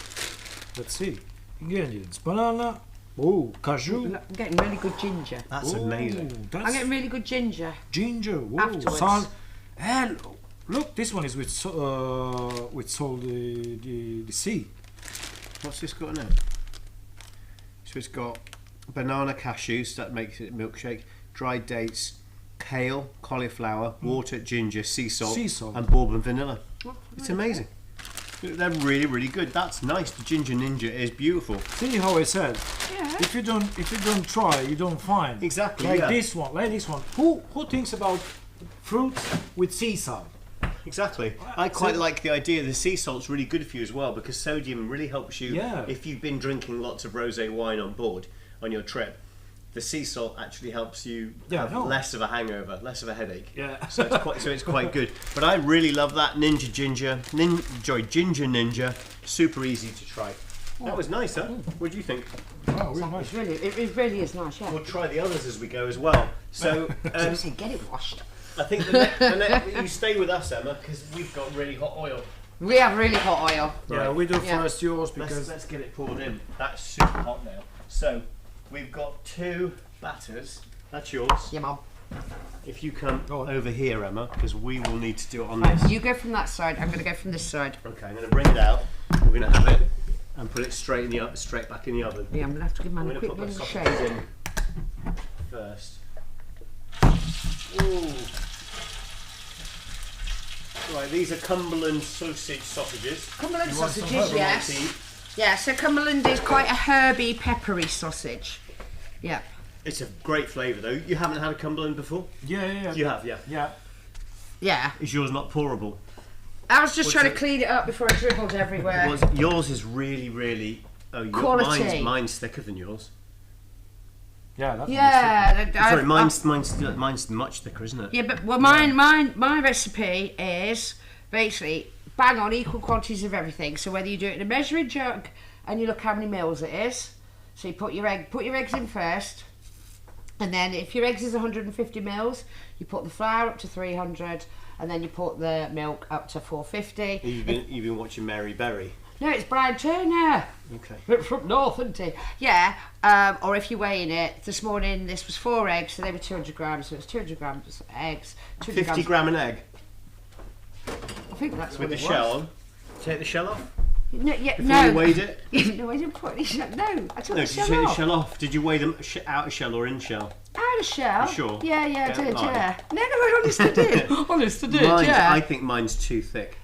Let's see. Ingredients: banana, oh, cashew. I'm getting really good ginger. That's amazing. That's I'm getting really good ginger. ginger. Whoa, Afterwards. salt. And look, this one is with salt the sea. What's this got in it? So it's got banana cashews, that makes it a milkshake, dried dates, kale, cauliflower, water, ginger, sea salt, and bourbon vanilla. It's amazing. They're really, really good. That's nice. The ginger ninja is beautiful. See how I said? Yeah. If you don't try, you don't find. Exactly. Like yeah. this one. Who thinks about fruit with sea salt? Exactly. I quite like the idea. The sea salt's really good for you as well, because sodium really helps you. Yeah. If you've been drinking lots of rosé wine on board on your trip, the sea salt actually helps you have less of a hangover, less of a headache. Yeah. So it's quite good. But I really love that ginger ninja. Super easy to try. That was nice, huh? What do you think? Oh, really nice. It really is nice, yeah. We'll try the others as we go as well. So Seriously, get it washed. I think the next you stay with us, Emma, because we've got really hot oil. We have really hot oil. Yeah, we do first yours Let's because get it poured in. That's super hot now. So we've got 2 batters. That's yours. Yeah, Mum. If you come over here, Emma, because we will need to do it on this. You go from that side. I'm going to go from this side. Okay, I'm going to bring it out. We're going to have it and put it straight back in the oven. Yeah, I'm going to have to give I'm man going a to quick put my little sausages shake. in first. Ooh. Right, these are Cumberland So-Sij sausages. Cumberland You want some sausages, herb yes. tea? Yeah, so Cumberland is quite a herby, peppery sausage. Yeah. It's a great flavour though. You haven't had a Cumberland before? yeah. You have, yeah. Yeah. Yeah. Is yours not pourable? I was just trying it? to clean it up before I dribbled everywhere. Yours is really, really. Oh, Quality. mine's thicker than yours. Yeah, that's Yeah. Sorry, mine's much thicker, isn't it? Yeah, but well, my recipe is basically bang on equal quantities of everything. So whether you do it in a measuring jug and you look how many mils it is, so you put your eggs in first, and then if your eggs is 150 mils, you put the flour up to 300, and then you put the milk up to 450. You've been watching Mary Berry. No, it's Brian Turner. Okay. From North, isn't he? Yeah. Or if you're weighing it, this morning this was 4 eggs, so they were 200 grams. So it's 200 grams eggs. 200 50 gram an egg I think that's with what the it shell was. on. Take the shell off No, yeah, before no. you weighed it. No, I didn't put any shell. No, I took No, the did you shell take the off. shell off? Did you weigh them out of shell or in shell? Out of shell. You sure? Yeah, I Don't did. lie. Yeah. No, I honestly did. Honestly did. Mine, Yeah. I think mine's too thick.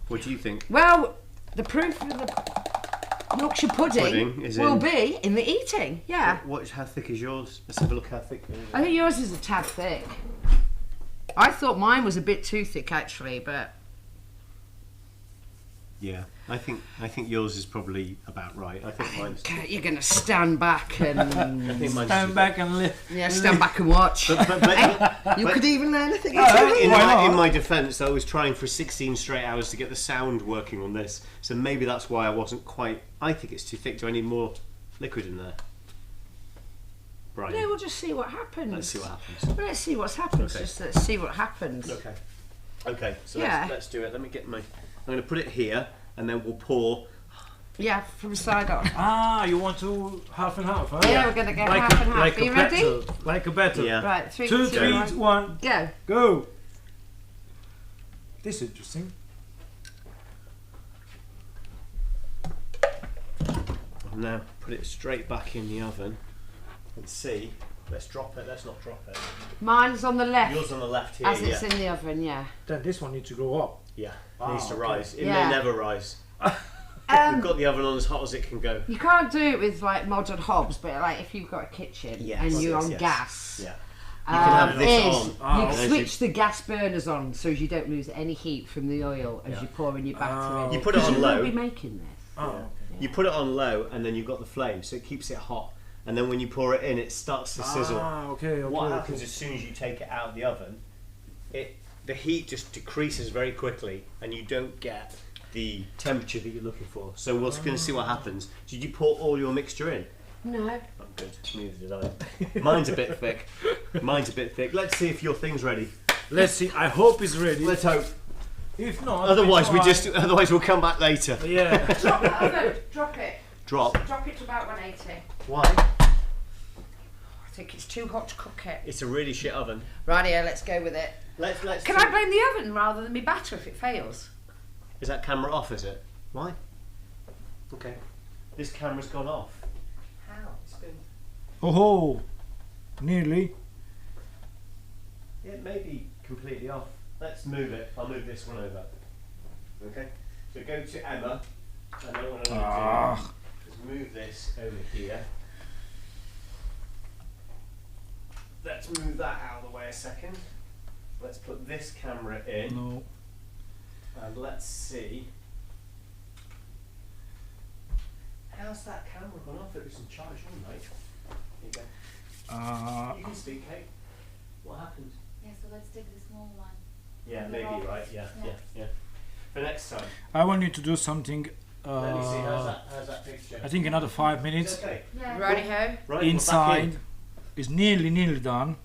What do you think? Well, the proof of the Yorkshire pudding Pudding is will in. be in the eating. Yeah. How thick is yours? Let's have a look how thick yours is. I think yours is a tad thick. I thought mine was a bit too thick actually, but Yeah, I think yours is probably about right. I think mine's. you're gonna stand back and I think mine's Stand too back and live. yeah, stand back and watch. But You could even learn a thing. in my defence, I was trying for 16 straight hours to get the sound working on this, so maybe that's why I wasn't quite. I think it's too thick. Do I need more liquid in there? Brian, No, we'll just see what happens. let's see what happens. Well, let's see what's happens. Okay. Just let's see what happens. Okay. So Yeah. let's do it. Let me get my. I'm going to put it here, and then we'll pour. Yeah, from the side up. Ah, you want to half and half, huh? Yeah, we're gonna go half and half. Like Are you a ready? battle. Like a battle. Yeah. Right, 3, 2, 2, 3, 1, go. go. This is interesting. Now put it straight back in the oven and see. Let's drop it. Let's not drop it. Mine's on the left. Yours on the left here. As it's in the oven, yeah. Then this one needs to go up. Yeah, it needs to okay. rise. It Yeah. may never rise. We've got the oven on as hot as it can go. You can't do it with like modern hobs, but like if you've got a kitchen Yes, and you're yes, on yes. gas, Yeah. You can have this is on. you okay. switch the gas burners on so as you don't lose any heat from the oil as Yeah. you pour in your batter in. You put it 'Cause on you low. will be making this. Oh, okay. You put it on low, and then you've got the flame, so it keeps it hot. And then when you pour it in, it starts to sizzle. Okay. What happens as soon as you take it out of the oven, the heat just decreases very quickly, and you don't get the temperature that you're looking for. So we're going to see what happens. Did you pour all your mixture in? No. Oh, good. Neither did I. Mine's a bit thick. Mine's a bit thick. Let's see if your thing's ready. Let's see. I hope it's ready. Let's hope. If not, Otherwise, it's otherwise we'll come back later. fine. Yeah. Drop the oven. Drop it. Drop. Drop it to about 180. Why? I think it's too hot to cook it. It's a really shit oven. Rightio, let's go with it. Let's. Can I blame the oven rather than me batter if it fails? Is that camera off? Is it? Why? Okay. This camera's gone off. How? It's been... Oh, nearly. It may be completely off. Let's move it. I'll move this one over. Okay. So go to Emma, and then what I'm going to do is move this over here. Let's move that out of the way a second. Let's put this camera in, No. and let's see. How's that camera gone off? It was in charge all night. There you go. You can speak, Kate. What happened? Yeah, so let's take the small one. Yeah, The maybe, roll. right? Yeah. For next time. I want you to do something. Let me see, how's that picture? I think another 5 Is minutes. it okay? Yeah. Righty-ho. Right, we're back Inside in. is nearly done.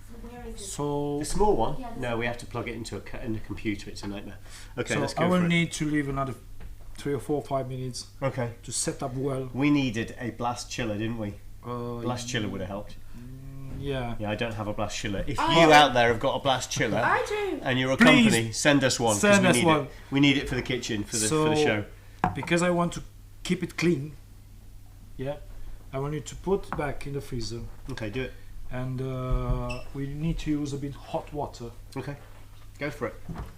So where is it? So, The small one? Yeah, the No, small we have to plug it into in the computer. It's a nightmare. Okay, so let's I go will for it. need to leave another 3 or 4 5 minutes Okay. to set up well. We needed a blast chiller, didn't we? Uh, Blast chiller would have helped. Yeah. Yeah, I don't have a blast chiller. If Oh. you out there have got a blast chiller I do. and you're a Please company, send us one. 'cause send we us need one. It. We need it for the kitchen, for the So- show. Because I want to keep it clean. Yeah. I want you to put back in the freezer, Okay, do it. and we need to use a bit hot water Okay, go for it.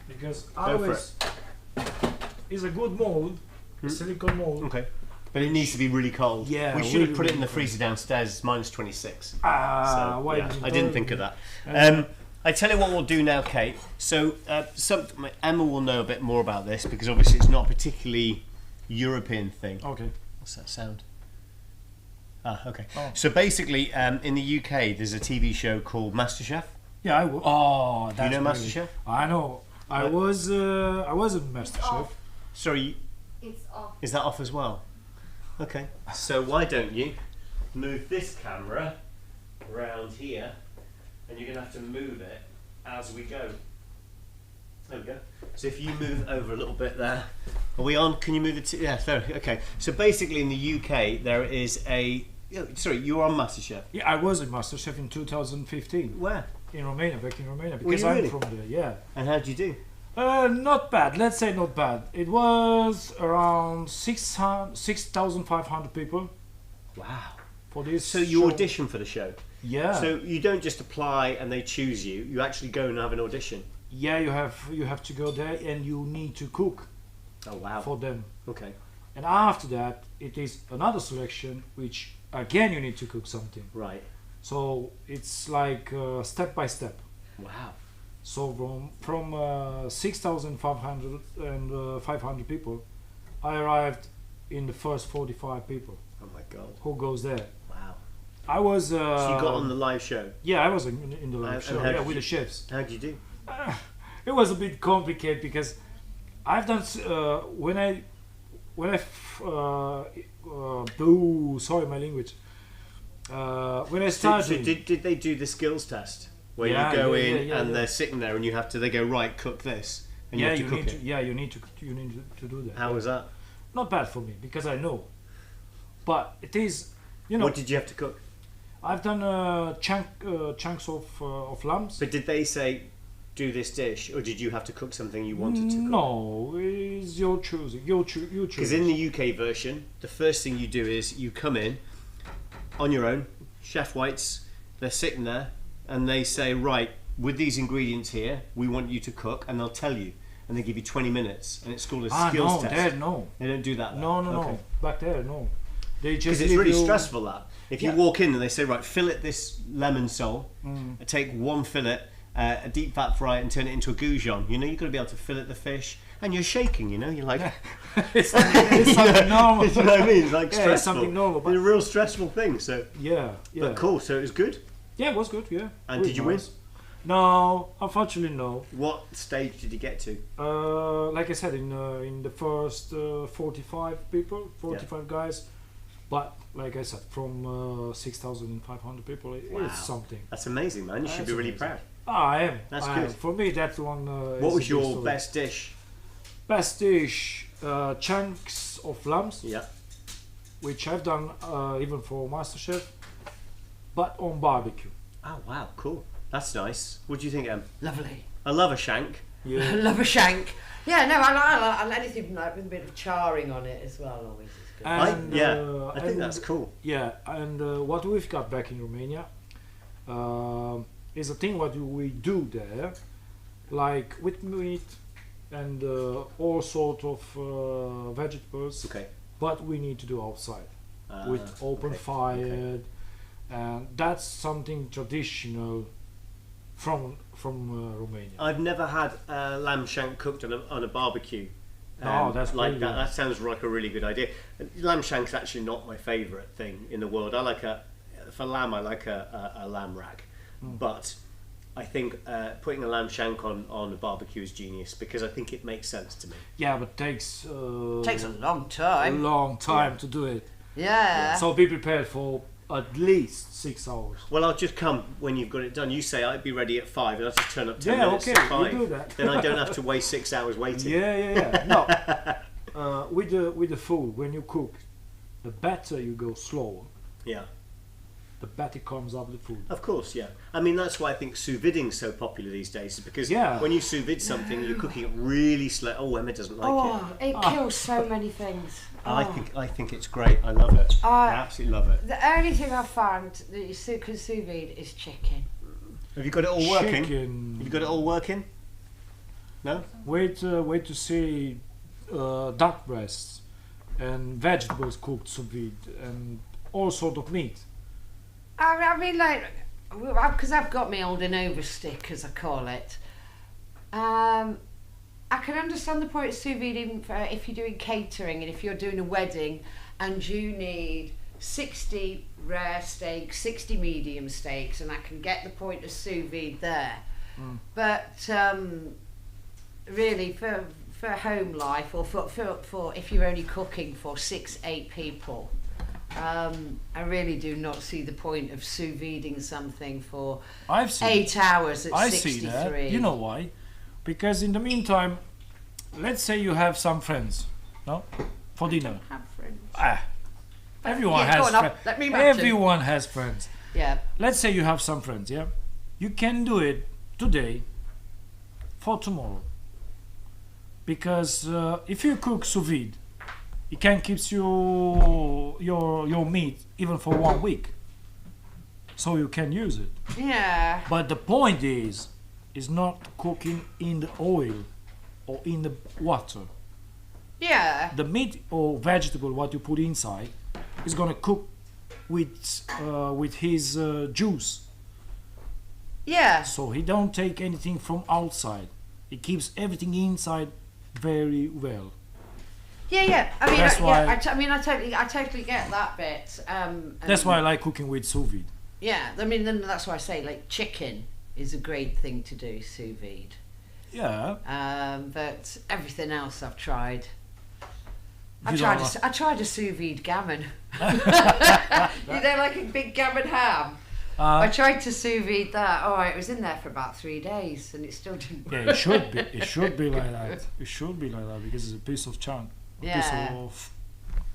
because for always is a good mold, silicone mold. Okay. But it needs to be really cold. Yeah, We should have really, put it in the really freezer downstairs. It's minus 26. Ah, So, why yeah, didn't I you didn't tell think me? of that. I tell you what we'll do now, Kate. So Emma will know a bit more about this because obviously it's not a particularly European thing. Okay. What's that sound? Ah, okay. Oh. So basically, in the UK, there's a TV show called MasterChef. Yeah, I will. Oh, that's know brilliant. MasterChef? I know. I Right. was in It's MasterChef. off. Sorry, It's off. is that off as well? Okay. So why don't you move this camera around here, and you're going to have to move it as we go. There we go. So if you move over a little bit there. Are we on? Can you move it? Yeah, there. Okay. So basically in the UK there is a... Sorry, you were on MasterChef. Yeah, I was in MasterChef in 2015 Where? in Romania, back in Romania, Were because you I'm really? from there. Yeah. And how did you do? Not bad. Let's say not bad. It was around 6,500 people Wow. for this. So you show. audition for the show. Yeah. So you don't just apply and they choose you. You actually go and have an audition. yeah, you have to go there and you need to cook Oh wow. for them. Okay. And after that, it is another selection, which again you need to cook something. Right. So it's like step by step. Wow. So from 6,500 and 500 people, I arrived in the first 45 people. Oh my god. Who goes there? Wow. I was. So you got on the live show. Yeah, I was in the live And show. how Yeah, did with you- the chefs. How did you do? It was a bit complicated because I've done when I sorry my language. When I So started, did they do the skills test where Yeah, you go yeah, in yeah, and yeah. they're sitting there and you have to they go right cook this and you yeah, have to you cook need it. to, yeah, you need to do that. How was that? Not bad for me because I know, but it is, you know, What did you have to cook? I've done chunks of lambs. But did they say do this dish, or did you have to cook something you wanted to cook? No, it's your choosing. You choose. Because in the UK version, the first thing you do is you come in on your own, Chef Whites, they're sitting there, and they say, right, with these ingredients here, we want you to cook, and they'll tell you, and they give you 20 minutes, and it's called a skills test. There, no. They don't do that. No. Back there, no. They just Because it's really you... stressful, that. If you walk in and they say, right, fillet this lemon sole, take one fillet, a deep fat fry it and turn it into a goujon. You know, you've got to be able to fillet the fish, and you're shaking, you know, you're like... it's something normal. You know what I mean? It's like stressful. It's something normal. But it's a real stressful thing, so... Yeah. But cool, so it was good? Yeah, it was good, yeah. And did you win? No, unfortunately no. What stage did you get to? Like I said, in the first 45 people, 45 guys, but like I said, from 6,500 people, it's something. That's amazing, man. You should be really proud. I am. That's I good. am. For me, that one. What was your best dish? Best dish, chunks of lambs, Yeah. which I've done even for MasterChef, but on barbecue. Oh wow, cool. That's nice. What do you think, Em? Lovely. I love a shank. Yeah. Love a shank. Yeah, no, I like anything like with a bit of charring on it as well. Always is good. And, I think that's cool. Yeah, and what we've got back in Romania is a thing what we do there, like with meat and all sort of vegetables. Okay. But we need to do outside with open fire, and that's something traditional from Romania. I've never had lamb shank cooked on a barbecue. Oh, that's like brilliant. that. That sounds like a really good idea. Lamb shank's actually not my favourite thing in the world. I like for lamb. I like a lamb rack, but I think putting a lamb shank on a barbecue is genius because I think it makes sense to me. Yeah, but takes Takes a long a time. long time to do it. Yeah. So be prepared for at least 6 hours. Well, I'll just come when you've got it done. You say I'd be ready at 5, and I'll just turn up 10 Yeah, minutes okay, to 5. you do that. Then I don't have to waste 6 hours waiting. Yeah. No, with the food, when you cook, the better you go slower, Yeah. the better comes up the food. Of course, yeah. I mean, that's why I think sous videing so popular these days, is because Yeah. when you sous vide something, you're cooking it really slow. Oh, Emma doesn't like Oh, it kills so many things. I think it's great. I love it. I absolutely love it. The only thing I've found that you can sous vide is chicken. Have you got it all working? Chicken. Have you got it all working? No? Wait to see duck breasts and vegetables cooked sous vide and all sort of meat. I mean, like, because I've got my old and over stick, as I call it. I can understand the point of sous vide even for if you're doing catering and if you're doing a wedding and you need 60 rare steaks, 60 medium steaks, and I can get the point of sous vide there. But really, for home life or for if you're only cooking for 6-8 people, I really do not see the point of sous videing something for I've seen 8 hours at I 63. see that. You know why? Because in the meantime, let's say you have some friends, no, for dinner. Have friends. Everyone Yeah, go has on, friends. let me imagine. Everyone has friends. Yeah. Let's say you have some friends, yeah? You can do it today for tomorrow. Because if you cook sous vide, it can keep your meat even for 1 week. So you can use it. Yeah. But the point is not cooking in the oil or in the water. Yeah. The meat or vegetable what you put inside is gonna cook with his juice. Yeah. So he don't take anything from outside. He keeps everything inside very well. Yeah. I mean, That's why- I totally get that bit. That's why I like cooking with sous vide. Yeah. I mean, then that's why I say like chicken is a great thing to do sous vide. Yeah. But everything else I've tried. I You tried don't a sous vide gammon. You know, like a big gammon ham. I tried to sous vide that. Oh, it was in there for about 3 days, and it still didn't. Yeah, it should be. It should be like that. It should be like that because it's a piece of chunk, a piece Yeah. of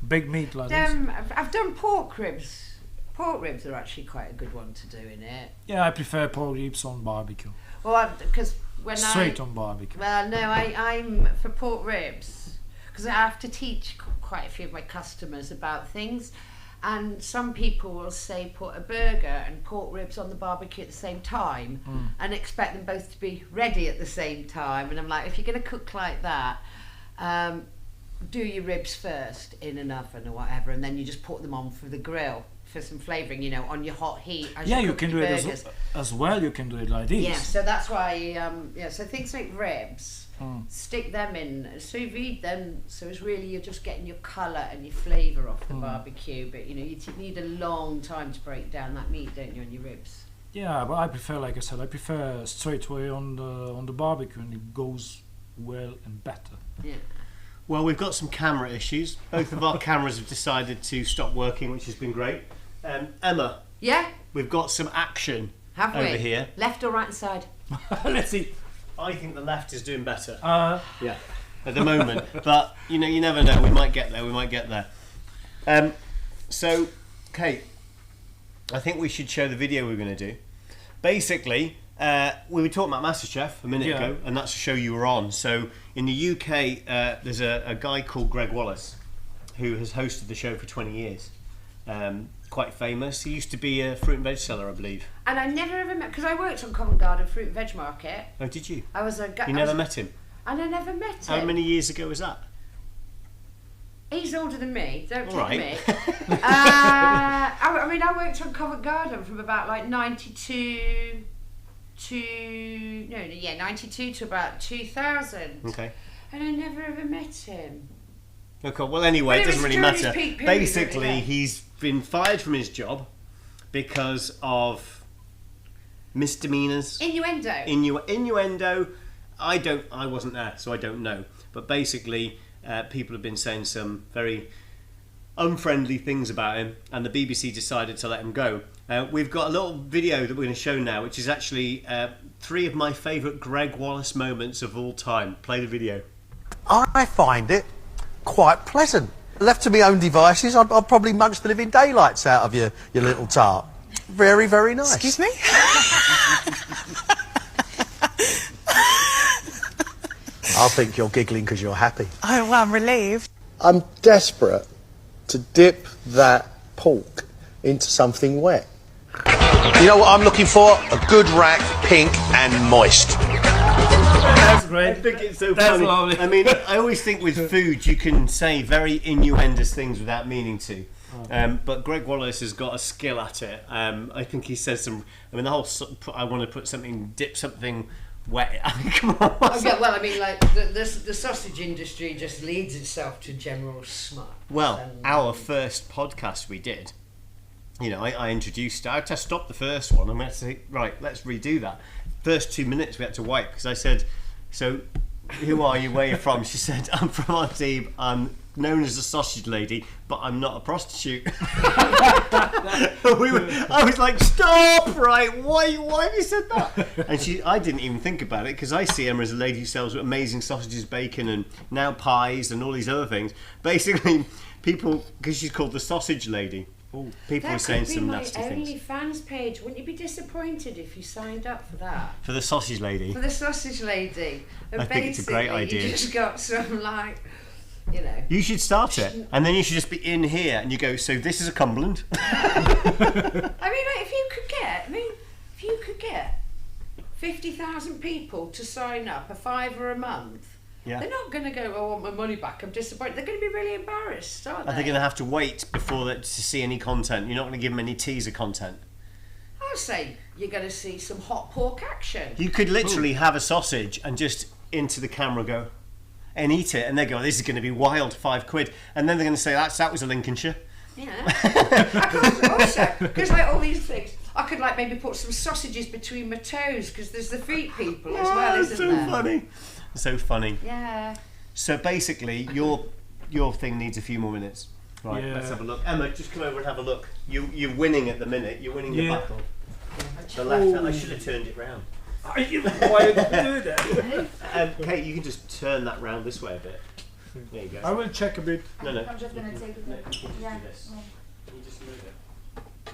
big meat like this. I've done pork ribs. Pork ribs are actually quite a good one to do in it. Yeah, I prefer pork ribs on barbecue. Well, because when Straight on barbecue. Well, no, I'm for pork ribs because I have to teach quite a few of my customers about things, and some people will say put a burger and pork ribs on the barbecue at the same time and expect them both to be ready at the same time, and I'm like, if you're going to cook like that, do your ribs first in an oven or whatever, and then you just put them on for the grill for some flavouring, you know, on your hot heat. As Yeah, you you cook can do your it burgers. as well. You can do it like this. Yeah, so that's why, so things like ribs, stick them in, sous vide them, so it's really, you're just getting your colour and your flavour off the barbecue, but you know, you need a long time to break down that meat, don't you, on your ribs? Yeah, but I prefer, like I said, I prefer straight away on the barbecue, and it goes well and better. Yeah. Well, we've got some camera issues. Both of our cameras have decided to stop working, which has been great. Emma, Yeah? we've got some action Have we? over here. Left or right hand side? Let's see. I think the left is doing better. Yeah. At the moment, but you know, you never know. We might get there. So, Kate, I think we should show the video we're going to do. Basically, we were talking about MasterChef a minute ago, and that's the show you were on. So, in the UK, there's a guy called Greg Wallace who has hosted the show for 20 years. Quite famous. He used to be a fruit and veg seller, I believe. And I never ever met, because I worked on Covent Garden Fruit and Veg Market. Oh, did you? I was a You never met him? And I never met him. How many years ago was that? He's older than me, don't All kid right. me. I mean, I worked on Covent Garden from about like 92 to about 2000. Okay. And I never ever met him. Okay, well anyway, But it it doesn't was really during his matter. peak period, Basically, yeah. he's been fired from his job because of misdemeanors, Innuendo. innuendo. I wasn't there, so I don't know. But basically, people have been saying some very unfriendly things about him, and the BBC decided to let him go. We've got a little video that we're going to show now, which is actually 3 of my favourite Greg Wallace moments of all time. Play the video. I find it quite pleasant. Left to my own devices, I'd probably munch the living daylights out of your little tart. Very, very nice. Excuse me? I think you're giggling because you're happy. Oh, well, I'm relieved. I'm desperate to dip that pork into something wet. You know what I'm looking for? A good rack, pink and moist. That's great. I think it's so That's funny. lovely. I mean, I always think with food you can say very innuendous things without meaning to. But Greg Wallace has got a skill at it. I think he says some. I mean, the whole. I want to put something, dip something wet. I mean, come on. Okay, well, I mean, like the sausage industry just leads itself to general smut. Well, And- our first podcast we did. You know, I introduced. I had to stop the first one. I had to say, right, let's redo that. First 2 minutes we had to wipe because I said, "So, who are you? Where are you from?" She said, "I'm from Antibes. I'm known as the sausage lady, but I'm not a prostitute." I was like, "Stop! Right? Why have you said that?" And I didn't even think about it because I see her as a lady who sells amazing sausages, bacon, and now pies and all these other things. Basically, people, because she's called the sausage lady. People That were saying could be some my nasty things. OnlyFans page. Wouldn't you be disappointed if you signed up for that? For the sausage lady. For the sausage lady. And I think it's a great basically idea. You just got some, like, you know. You should start it, and then you should just be in here, and you go, "So this is a Cumberland." I mean, like, if you could get 50,000 people to sign up, a £5 a month, Yeah. they're not going to go, "Oh, I want my money back, I'm disappointed." They're going to be really embarrassed, aren't Are they? they going to have to wait before that to see any content? You're not going to give them any teaser content. I'll say you're going to see some hot pork action. You could literally have a sausage and just into the camera go and eat it, and they go, "This is going to be wild, £5," and then they're going to say, "That was a Lincolnshire." Yeah. I could also, because like all these things, I could like maybe put some sausages between my toes because there's the feet people as well, it's isn't so there? funny. So funny. Yeah. So basically, your thing needs a few more minutes. Right, Yeah. let's have a look. Emma, just come over and have a look. You're winning at the minute. You're winning the Yeah. battle. The left. I should have turned it round. Why did you do that? Kate, you can just turn that round this way a bit. There you go. I will check a bit. No. I'm just gonna take it. No, you can just Yeah. do this. Can you just move it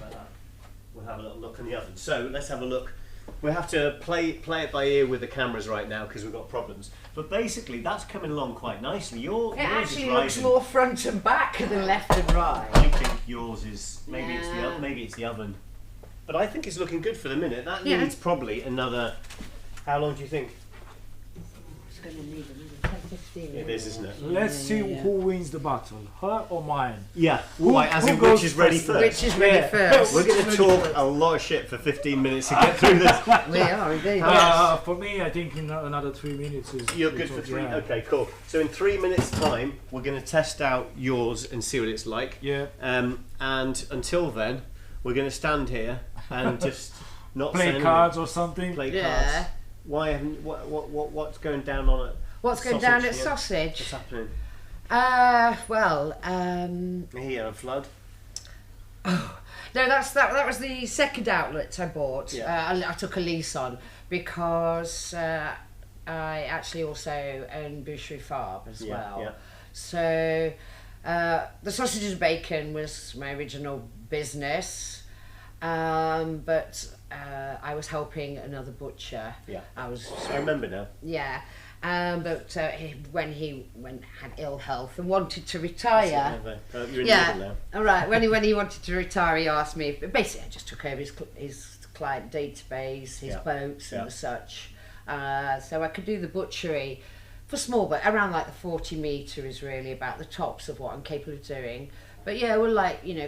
like that? We'll have a little look in the oven. So let's have a look. We have to play it by ear with the cameras right now because we've got problems. But basically, that's coming along quite nicely. It Yours actually is looks rising. more front and back than left and right. I think yours is maybe Yeah. it's the oven, but I think it's looking good for the minute. That Yeah. needs probably another. How long do you think? It's going to need another 10-15 It minutes. is, isn't it? Let's see who wins the battle, her or mine. Yeah. Who- Right, as who in goes which is ready first? first. Which is ready first? We're going to talk a lot of shit for 15 minutes to get through this. We are indeed. For me, I think in another 3 minutes is. You're good for 3. Yeah. Okay, cool. So in 3 minutes' time, we're going to test out yours and see what it's like. Yeah. And until then, we're going to stand here and just not say Play anything. cards or something. Play Yeah. cards. Why haven't what's going down on it? What's going down at Sausage? What's happening? Here, a flood. No, that was the second outlet I bought. Yeah. I took a lease on because I actually also own Boucherie Farm as well. Yeah. So the sausages and bacon was my original business, but I was helping another butcher. Yeah. I I remember now. Yeah. But when he had ill health and wanted to retire, You're in the yeah, middle now. all right. When he wanted to retire, he asked me. But basically, I just took over his client database, his Yeah. boats Yeah. and such. So I could do the butchery for small, but around like the 40 metre is really about the tops of what I'm capable of doing. But yeah, we'll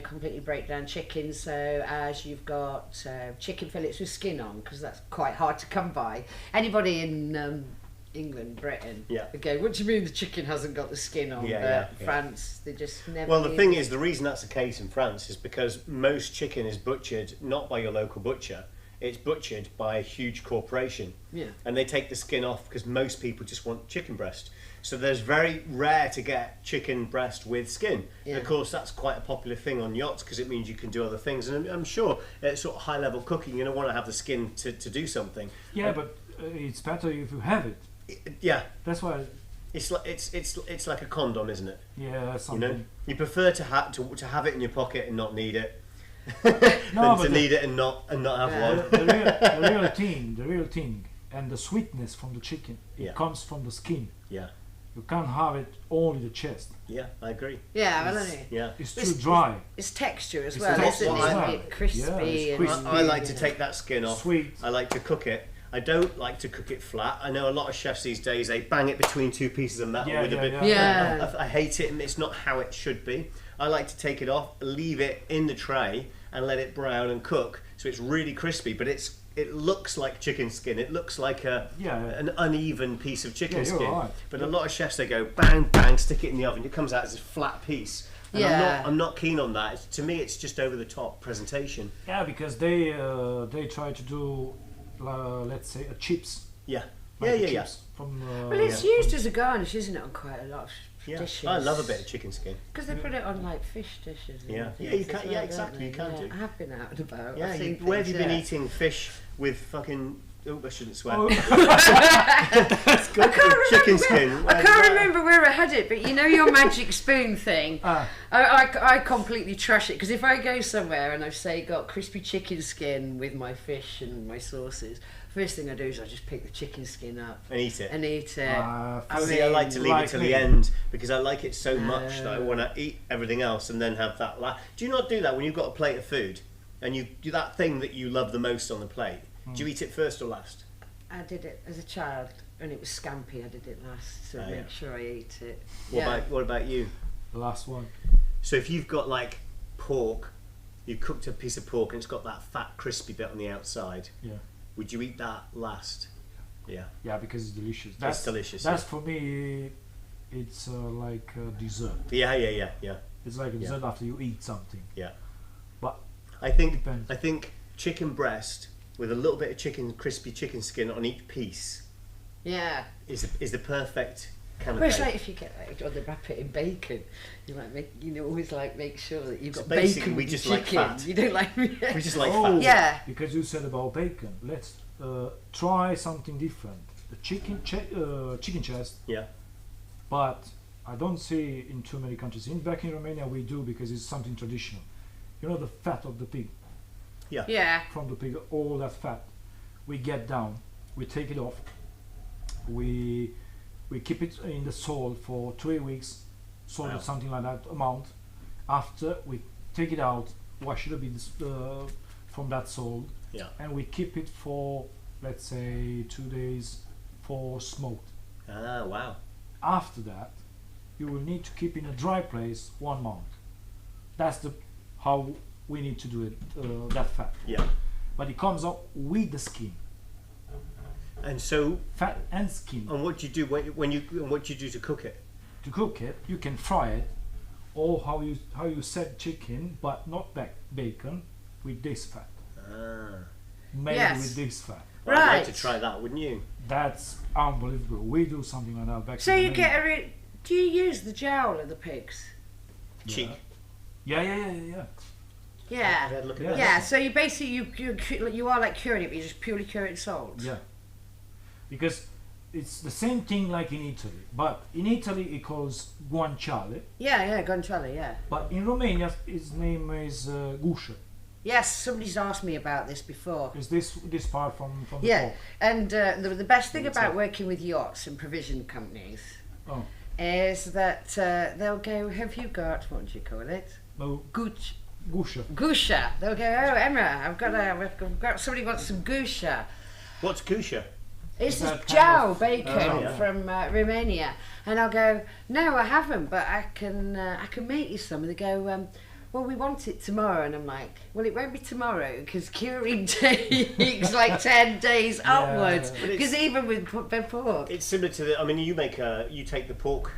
completely break down chicken. So as you've got chicken fillets with skin on, because that's quite hard to come by. Anybody in England, Britain, Yeah. would go, what do you mean the chicken hasn't got the skin on? Yeah, But yeah. France, they just never. Well, the do. thing is, the reason that's the case in France is because most chicken is butchered not by your local butcher. It's butchered by a huge corporation. Yeah. And they take the skin off because most people just want chicken breast. So there's very rare to get chicken breast with skin. Yeah. And of course, that's quite a popular thing on yachts because it means you can do other things. And I'm sure at sort of high level cooking, you're going to want to have the skin to do something. Yeah, but it's better if you have it. Yeah. That's why. It's like it's like a condom, isn't it? Yeah, You something. know, you prefer to have it in your pocket and not need it, No, than but to need it and not have Yeah. one. the real thing, and the sweetness from the chicken, Yeah. it comes from the skin. Yeah, You can't have it only the chest. yeah, I agree. Yeah, well, I know. Yeah, It's It's- too dry. It's texture as It's well, the isn't texture it? as It's well. a bit crispy. Yeah, it's and crispy. I like to yeah. take that skin off. Sweet. I like to cook it. I don't like to cook it flat. I know a lot of chefs these days, they bang it between two pieces of metal Yeah, with a yeah, bit. yeah. Yeah. I hate it, and it's not how it should be. I like to take it off, leave it in the tray, and let it brown and cook, so it's really crispy. But it looks like chicken skin. It looks like an uneven piece of chicken Yeah, you're skin. right. But a lot of chefs, they go bang bang, stick it in the oven. It comes out as a flat piece. And Yeah. I'm not keen on that. To me, it's just over the top presentation. Yeah, because they try to do, let's say, chips. Yeah. Like Yeah. chips from. Well, it's used as a garnish, isn't it, on quite a lot of Yeah, dishes? I love a bit of chicken skin. Because they put it on like fish dishes. And Yeah. things Yeah, you as can- well, yeah, don't exactly, they? you can do. I have been out and about. Yeah, I've seen where have you things, been yeah. eating fish with fucking? Oh, I shouldn't swear. Oh. Chicken skin. I can't remember where I had it, but you know your magic spoon thing. I completely trash it because if I go somewhere and I've say got crispy chicken skin with my fish and my sauces, first thing I do is I just pick the chicken skin up And eat it. and eat it. See, I like to leave it till the end because I like it so much that I want to eat everything else and then have that. Do you not do that when you've got a plate of food and you do that thing that you love the most on the plate? Do you eat it first or last? I did it as a child when it was scampi. I did it last to Oh, yeah. make sure I ate it. What about you? The last one. So if you've got like pork, you cooked a piece of pork and it's got that fat crispy bit on the outside. Yeah. Would you eat that last? Yeah. Yeah, because it's delicious. It's delicious. That's for me. It's like a dessert. Yeah. It's like a dessert after you eat something. Yeah. But I think depends. chicken breast with a little bit of crispy chicken skin on each piece Yeah. is the perfect kind of Well, it's bake. like if you get like, or they wrap it in bacon, you like always like make sure that you've So got basically bacon we with just your like chicken. fat. You don't like We just like Oh. fat. Yeah. because you said about bacon, let's try something different. The chicken chest, Yeah. but I don't see in too many countries. Back in Romania we do because it's something traditional. You know the fat of the pig, Yeah. from the pig, all that fat. we get down, we take it off, we keep it in the salt for 3 weeks, salt or something like that amount. After we take it out, wash it a bit from that salt, and we keep it for, let's say, 2 days for smoked. Ah, wow. After that, you will need to keep in a dry place 1 month. That's how we need to do it, that fat. Yeah. But it comes up with the skin. And so, Fat and skin. and what do you do what do you do to cook it? To cook it, you can fry it, or how you said chicken, but not bacon, with this fat. Ah. Made Yes. with this fat. Well, I'd like to Right. try that, wouldn't you? That's unbelievable. We do something like that back So in you Romania. get do you use the jowl of the pigs? Cheek. Yeah. Yeah. Have a look at Yeah. that. Yeah, so you basically you are like curing it, but you just purely cure it in salt. Yeah. Because it's the same thing like in Italy, but in Italy it calls guanciale, Yeah, guanciale, yeah. but in Romania its name is guscia. Yes, somebody's asked me about this before. Is this part from the Yeah, pork? and the best thing What's about that? working with yachts and provision companies Oh, is that they'll go, have you got, what do you call it? no, Gooch. guscia. Guscia. They'll go, oh Emma, I've got somebody wants some guscia. What's guscia? It's Is this that kind jowl of- bacon Oh, yeah. from Romania, and I'll go, no, I haven't, but I can make you some. And they go, well, we want it tomorrow, and I'm like, well, it won't be tomorrow because curing takes like 10 days upwards. But it's- Because even with pork, It's similar to the. I mean, you take the pork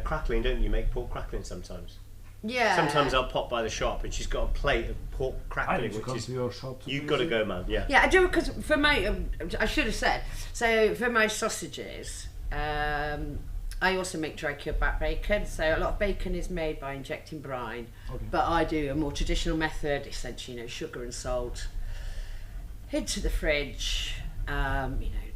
crackling, don't you? You make pork crackling sometimes. yeah. Sometimes I'll pop by the shop and she's got a plate of pork I crackling, need to which come is to your shop. you've got to go, man. Yeah. Yeah, I do because for my, I should have said, so for my sausages, I also make dry cured back bacon. So a lot of bacon is made by injecting brine, Okay. but I do a more traditional method, essentially, sugar and salt into the fridge,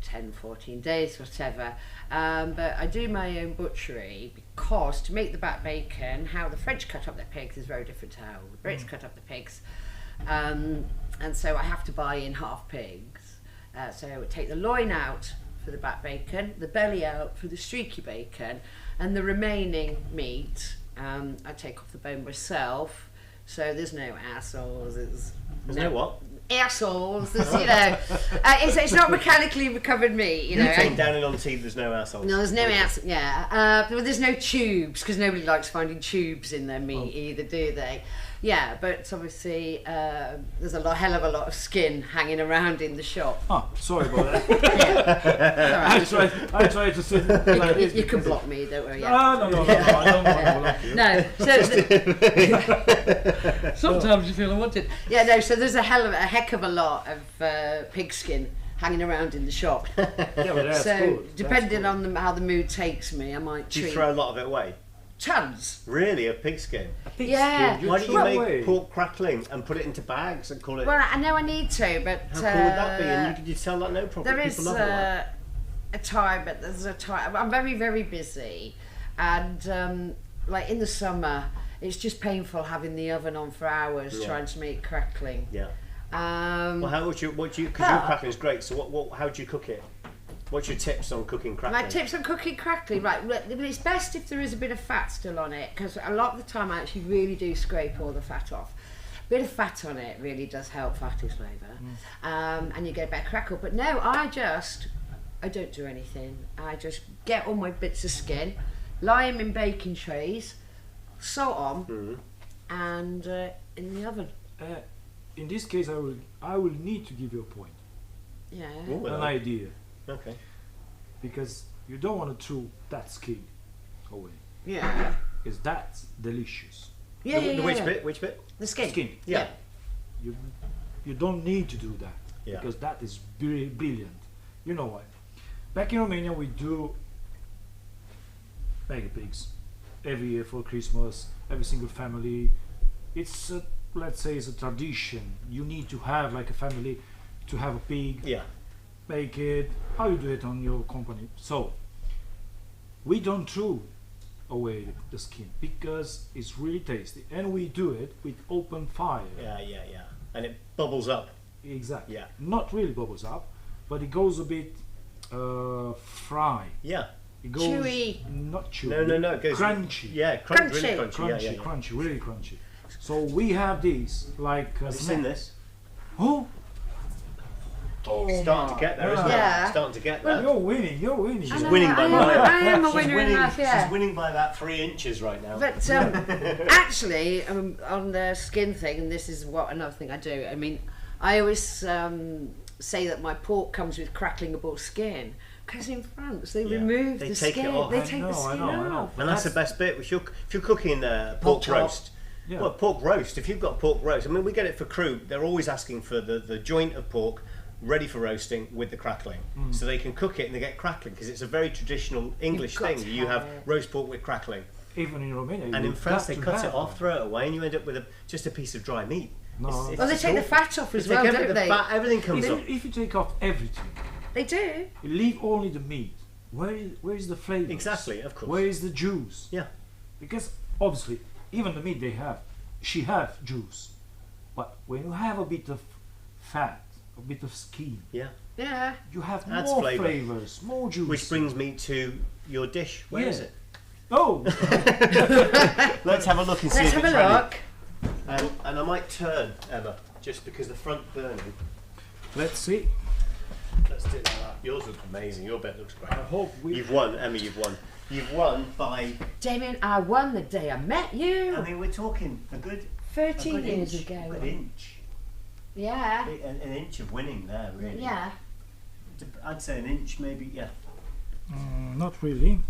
10, 14 days, whatever. But I do my own butchery because to make the back bacon, how the French cut up their pigs is very different to how the Brits cut up the pigs. And so I have to buy in half pigs. So I would take the loin out for the back bacon, the belly out for the streaky bacon, and the remaining meat I take off the bone myself. So there's no assholes. There's no what? Assholes. There's, it's not mechanically recovered meat. You know. Saying down in on teeth, there's no assholes. No, there's no ass. Yeah, but there's no tubes because nobody likes finding tubes in their meat either, do they? Yeah, but obviously there's hell of a lot of skin hanging around in the shop. Oh, sorry about that. All right. I try to sit like this. You can because- block me, don't worry. Yeah. Ah, no, I don't want to block you. No, so sometimes you feel unwanted. Yeah, no. So there's a heck of a lot of pig skin hanging around in the shop. Yeah, but that's so cool. depending on how the mood takes me, I might Do you treat throw a lot of it away? tons. Really, of pig skin? Yeah. Skin, Why don't you throw make away. pork crackling and put it into bags and call it? Well, I know I need to, but How cool would that be? And you sell that no problem. there People is love it. a time, but there's a time. I'm very, very busy, and like in the summer, it's just painful having the oven on for hours Yeah. trying to make crackling. Yeah. Um, Well, because your crackling is great. So how do you cook it? What's your tips on cooking crackling? My tips on cooking crackling, right? Well, it's best if there is a bit of fat still on it, because a lot of the time I actually really do scrape all the fat off. A bit of fat on it really does help fatty's flavour, and you get a better crackle. But no, I don't do anything. I just get all my bits of skin, lie them in baking trays, salt on, and in the oven. In this case, I will need to give you a point, Yeah. Ooh, an idea, Okay. because you don't want to throw that skin away, Yeah. because that's delicious. Yeah, yeah, yeah. Which yeah. bit? Which bit? The skin. Skin. Yeah. You don't need to do that, Yeah. because that is brilliant. You know why? Back in Romania, we do mega pigs every year for Christmas. Every single family. It's let's say it's a tradition. You need to have like a family to have a pig. Yeah. Make it. How you do it on your company? So we don't throw away the skin because it's really tasty, and we do it with open fire. Yeah. And it bubbles up. Exactly. Yeah. Not really bubbles up, but it goes a bit fry. Yeah. It goes Chewy. not chewy. No. It goes crunchy. Yeah, Crunchy. really crunchy. Crunchy, Yeah. crunchy, really crunchy. So we have these like Have you seen this? Oh, Starting to get there, isn't Yeah. it? Starting to get there. you're winning. You're winning. She's I know, winning by I am a She's winner in winning, life, yeah. She's winning by about 3 inches right now. But actually, on the skin thing, and this is another thing I do. I mean, I always say that my pork comes with cracklingable skin because in France they remove They the take it skin. off. They I take the I skin know. off. And that's the best bit. If you're cooking pork chop. roast, Yeah. well, pork roast. If you've got pork roast, I mean, we get it for crew. They're always asking for the joint of pork ready for roasting with the crackling, so they can cook it and they get crackling because it's a very traditional English got thing. to You have have it. roast pork with crackling, Even in Romania. and you in France got they to cut have it off, throw it away, and you end up with just a piece of dry meat. No. It's Well, they just take the awful. fat off as They well, get don't the they? fat, everything comes off. If you take off everything, They do. you leave only the meat. Where is the flavor? Exactly, of course. Where is the juice? Yeah. Because obviously, even the meat she have juice. But when you have a bit of fat, a bit of skin, Yeah. Yeah. you have Adds more flavour. flavors, more juice. Which brings me to your dish. Where is Yeah. it? Oh, Let's have a look and see Let's if have it's a ready. look. And I might turn, Emma, just because the front burning. let's see. Let's do it like that. Yours looks amazing. Your bit looks great. I hope we. You've won, Emma. You've won. You've won by. Damien, I won the day I met you. I mean, we're talking a good 13 years inch. ago. A good inch. Yeah. An inch of winning there, really. Yeah. I'd say an inch, maybe. Yeah. Not really.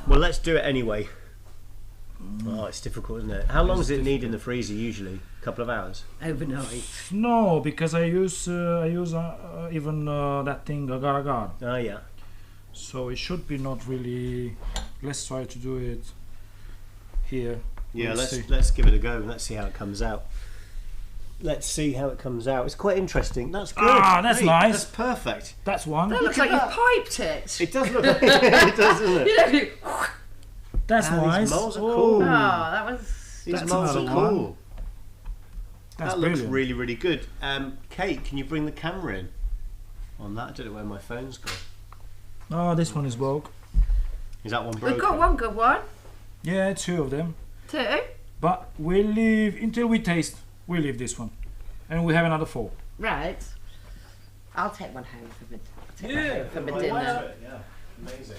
Well, let's do it anyway. Oh, it's difficult, isn't it? How long does it need in the freezer usually? A couple of hours. Overnight. No, because I use even that thing agar agar. Oh yeah. So it should be not really. Let's try to do it here. Yeah, see. let's give it a go and let's see how it comes out. Let's see how it comes out. It's quite interesting. That's good. Ah, that's Hey, nice. That's perfect. That's one. That looks at like that. you piped it. It does look like it does, doesn't it? That's Ah, nice. These moles are Oh, cool. Oh, that was. These That's moles are another cool. one. That's That looks brilliant. really, really good. Kate, can you bring the camera in on that? I don't know where my phone's gone. Oh, this one is broke. Is that one broken? We've got one good one. Yeah, 2 of them. 2. But we'll leave until we taste. We'll leave this one, and we have another 4. Right. I'll take one home for my, Yeah, for my Right, dinner. that's it, yeah. Amazing.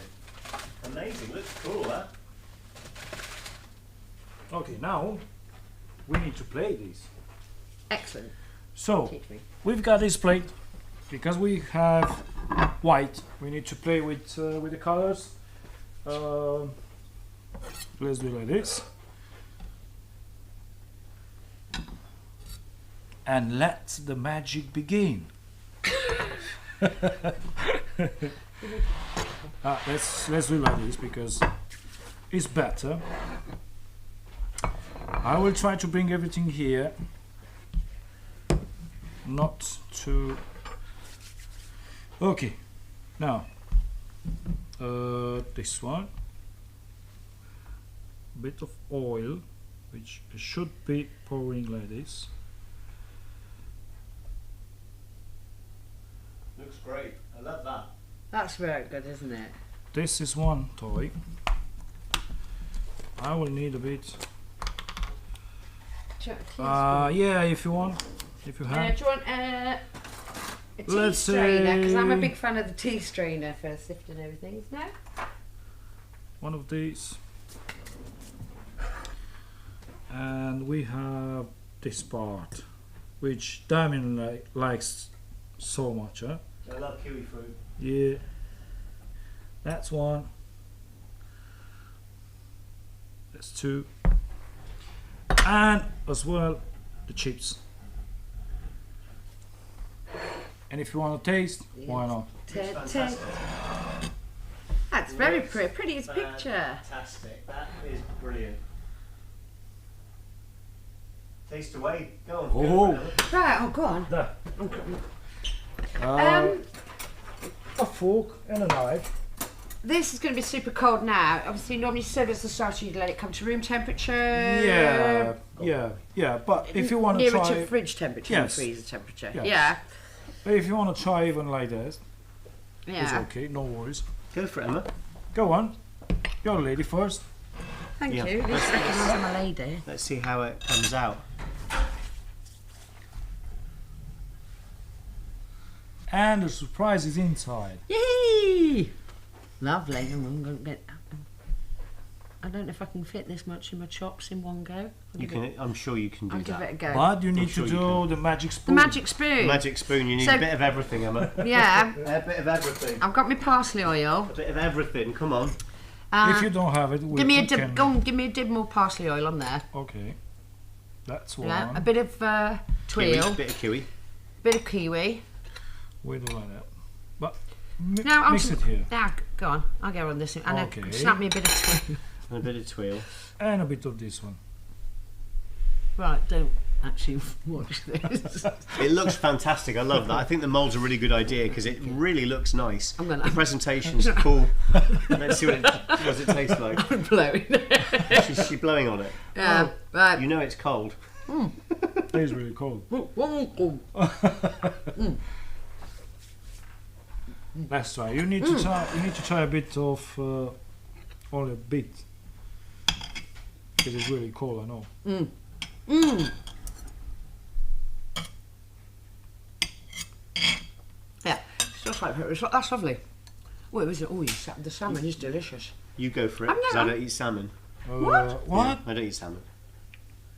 Amazing. Looks cool, that. Okay, now we need to play these. Excellent. So Teach me. we've got this plate because we have white. We need to play with the colors. Let's do it like this, and let the magic begin. Let's do it like this because it's better. I will try to bring everything here, not to. Okay, now this one, bit of oil, which should be pouring like this. Looks great. I love that. That's very good, isn't it? This is one toy. I will need a bit. Do you want a teaspoon? Yeah, if you want, if you have. Do you want a tea Let's strainer? Because I'm a say- big fan of the tea strainer for sifting everything. No? One of these, and we have this part which Damian likes so much, huh? I love kiwi fruit. Yeah, that's one, that's 2, and as well the chips. And if you want to taste, why not? Fantastic. That's very pretty. It's picture. Fantastic. That is brilliant. Taste away. Go on. Oh. Go for it, Right. Oh, go on. There. Um, A fork and a knife. This is going to be super cold now. Obviously, normally servers the starter, you'd let it come to room temperature. Yeah. But if you want to nearer try, to fridge temperature, Yes. than freezer temperature. Yes. Yeah. if you want to try even like this, It's Yeah. okay, no worries. Go for it, Emma. Go on. You're a lady first. Thank Yeah. you. At least recognise I'm a lady. Let's see how it comes out. And the surprise is inside. Yay! Lovely. I'm going to get. I don't know if I can fit this much in my chops in one go. You can. I'm sure you can do I'll give that. it a go. But you need sure to you do the magic The spoon. magic spoon. Magic spoon. You need So- a bit of everything, Emma. Yeah. A bit of everything. I've got my parsley oil. A bit of everything. Come on. If you don't have it, we Give me a can... dip. Go on, give me a dib more parsley oil on there. Okay. That's one. Yeah. A bit of Kiwi. tweel. Bit of kiwi. Bit of kiwi. We do like that. But No, I'm mix it here. Now, go on. I'll go on this. And Okay. snap me a bit of tweel. And a bit of tweel. And a bit of this one. Right, don't actually watch this. It looks fantastic. I love that. I think the mould's a really good idea because it really looks nice. I'm gonna- The presentation's cool. Let's see what does it taste like. I'm blowing. She's blowing on it. Yeah, right. You know it's cold. It is really cold. Let's try. You need to try. You need to try a bit of only a bit because it's really cold. I know. Yeah, it's just like that's lovely. Oh, it was. Oh, the salmon is delicious. You go for it I'm because I not- don't eat salmon. What? Yeah, I don't eat salmon.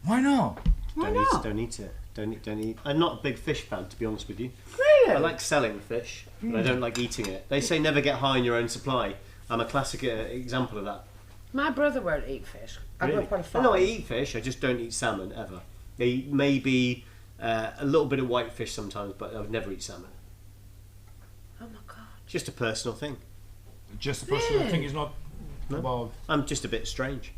Why not? Why Don't not? Don't eat it. Don't eat. I'm not a big fish fan, to be honest with you. Really? I like selling fish, but I don't like eating it. They say never get high on your own supply. I'm a classic example of that. My brother won't eat fish. I grew up on a farm. No, I eat fish. I just don't eat salmon ever. I eat maybe a little bit of white fish sometimes, but I would never eat salmon. Oh my god. Just a personal thing. Just a personal thing is not about. I'm just a bit strange.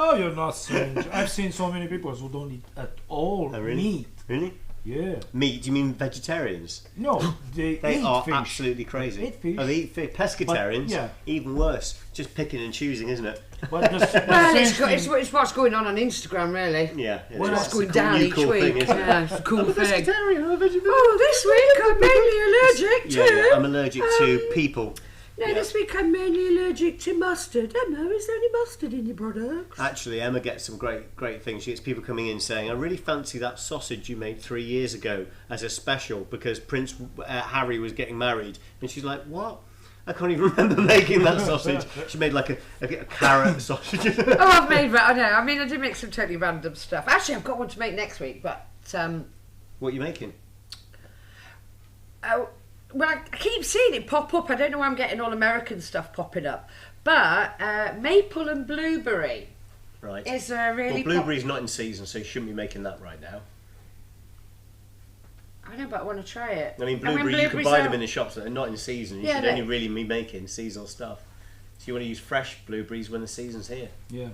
Oh, you're not strange. I've seen so many people who don't eat at all Oh, really? meat. Really? Yeah. Meat? Do you mean vegetarians? No, they They eat are fish. absolutely crazy. They eat fish. Oh, they eat fish. Pescatarians? But, yeah. Even worse. Just picking and choosing, isn't it? But the Well, it's, strange thing- it's what's going on Instagram, really. Yeah. it Well, is. What's It's a going cool- down new each cool week. thing, isn't it? Yeah, it's a cool thing. Pescatarian, I'm a vegetarian. Oh, this week I'm mainly allergic to. Yeah, I'm allergic to people. No, Yeah. this week I'm mainly allergic to mustard. Emma, is there any mustard in your products? Actually, Emma gets some great things. She gets people coming in saying, I really fancy that sausage you made 3 years ago as a special because Prince Harry was getting married. And she's like, what? I can't even remember making that sausage. She made like a carrot sausage. Oh, I've made. I know. I mean, I did make some totally random stuff. Actually, I've got one to make next week, but What are you making? oh, well, I keep seeing it pop up. I don't know why I'm getting all American stuff popping up, but maple and blueberry Right. is a really. Well, blueberry's not in season, so you shouldn't be making that right now. I know, but I want to try it. I mean, And when blueberry, you can blueberries buy are- them in the shops, but they're not in season. You Yeah, should they- only really be making seasonal stuff. So you want to use fresh blueberries when the season's here. Yeah.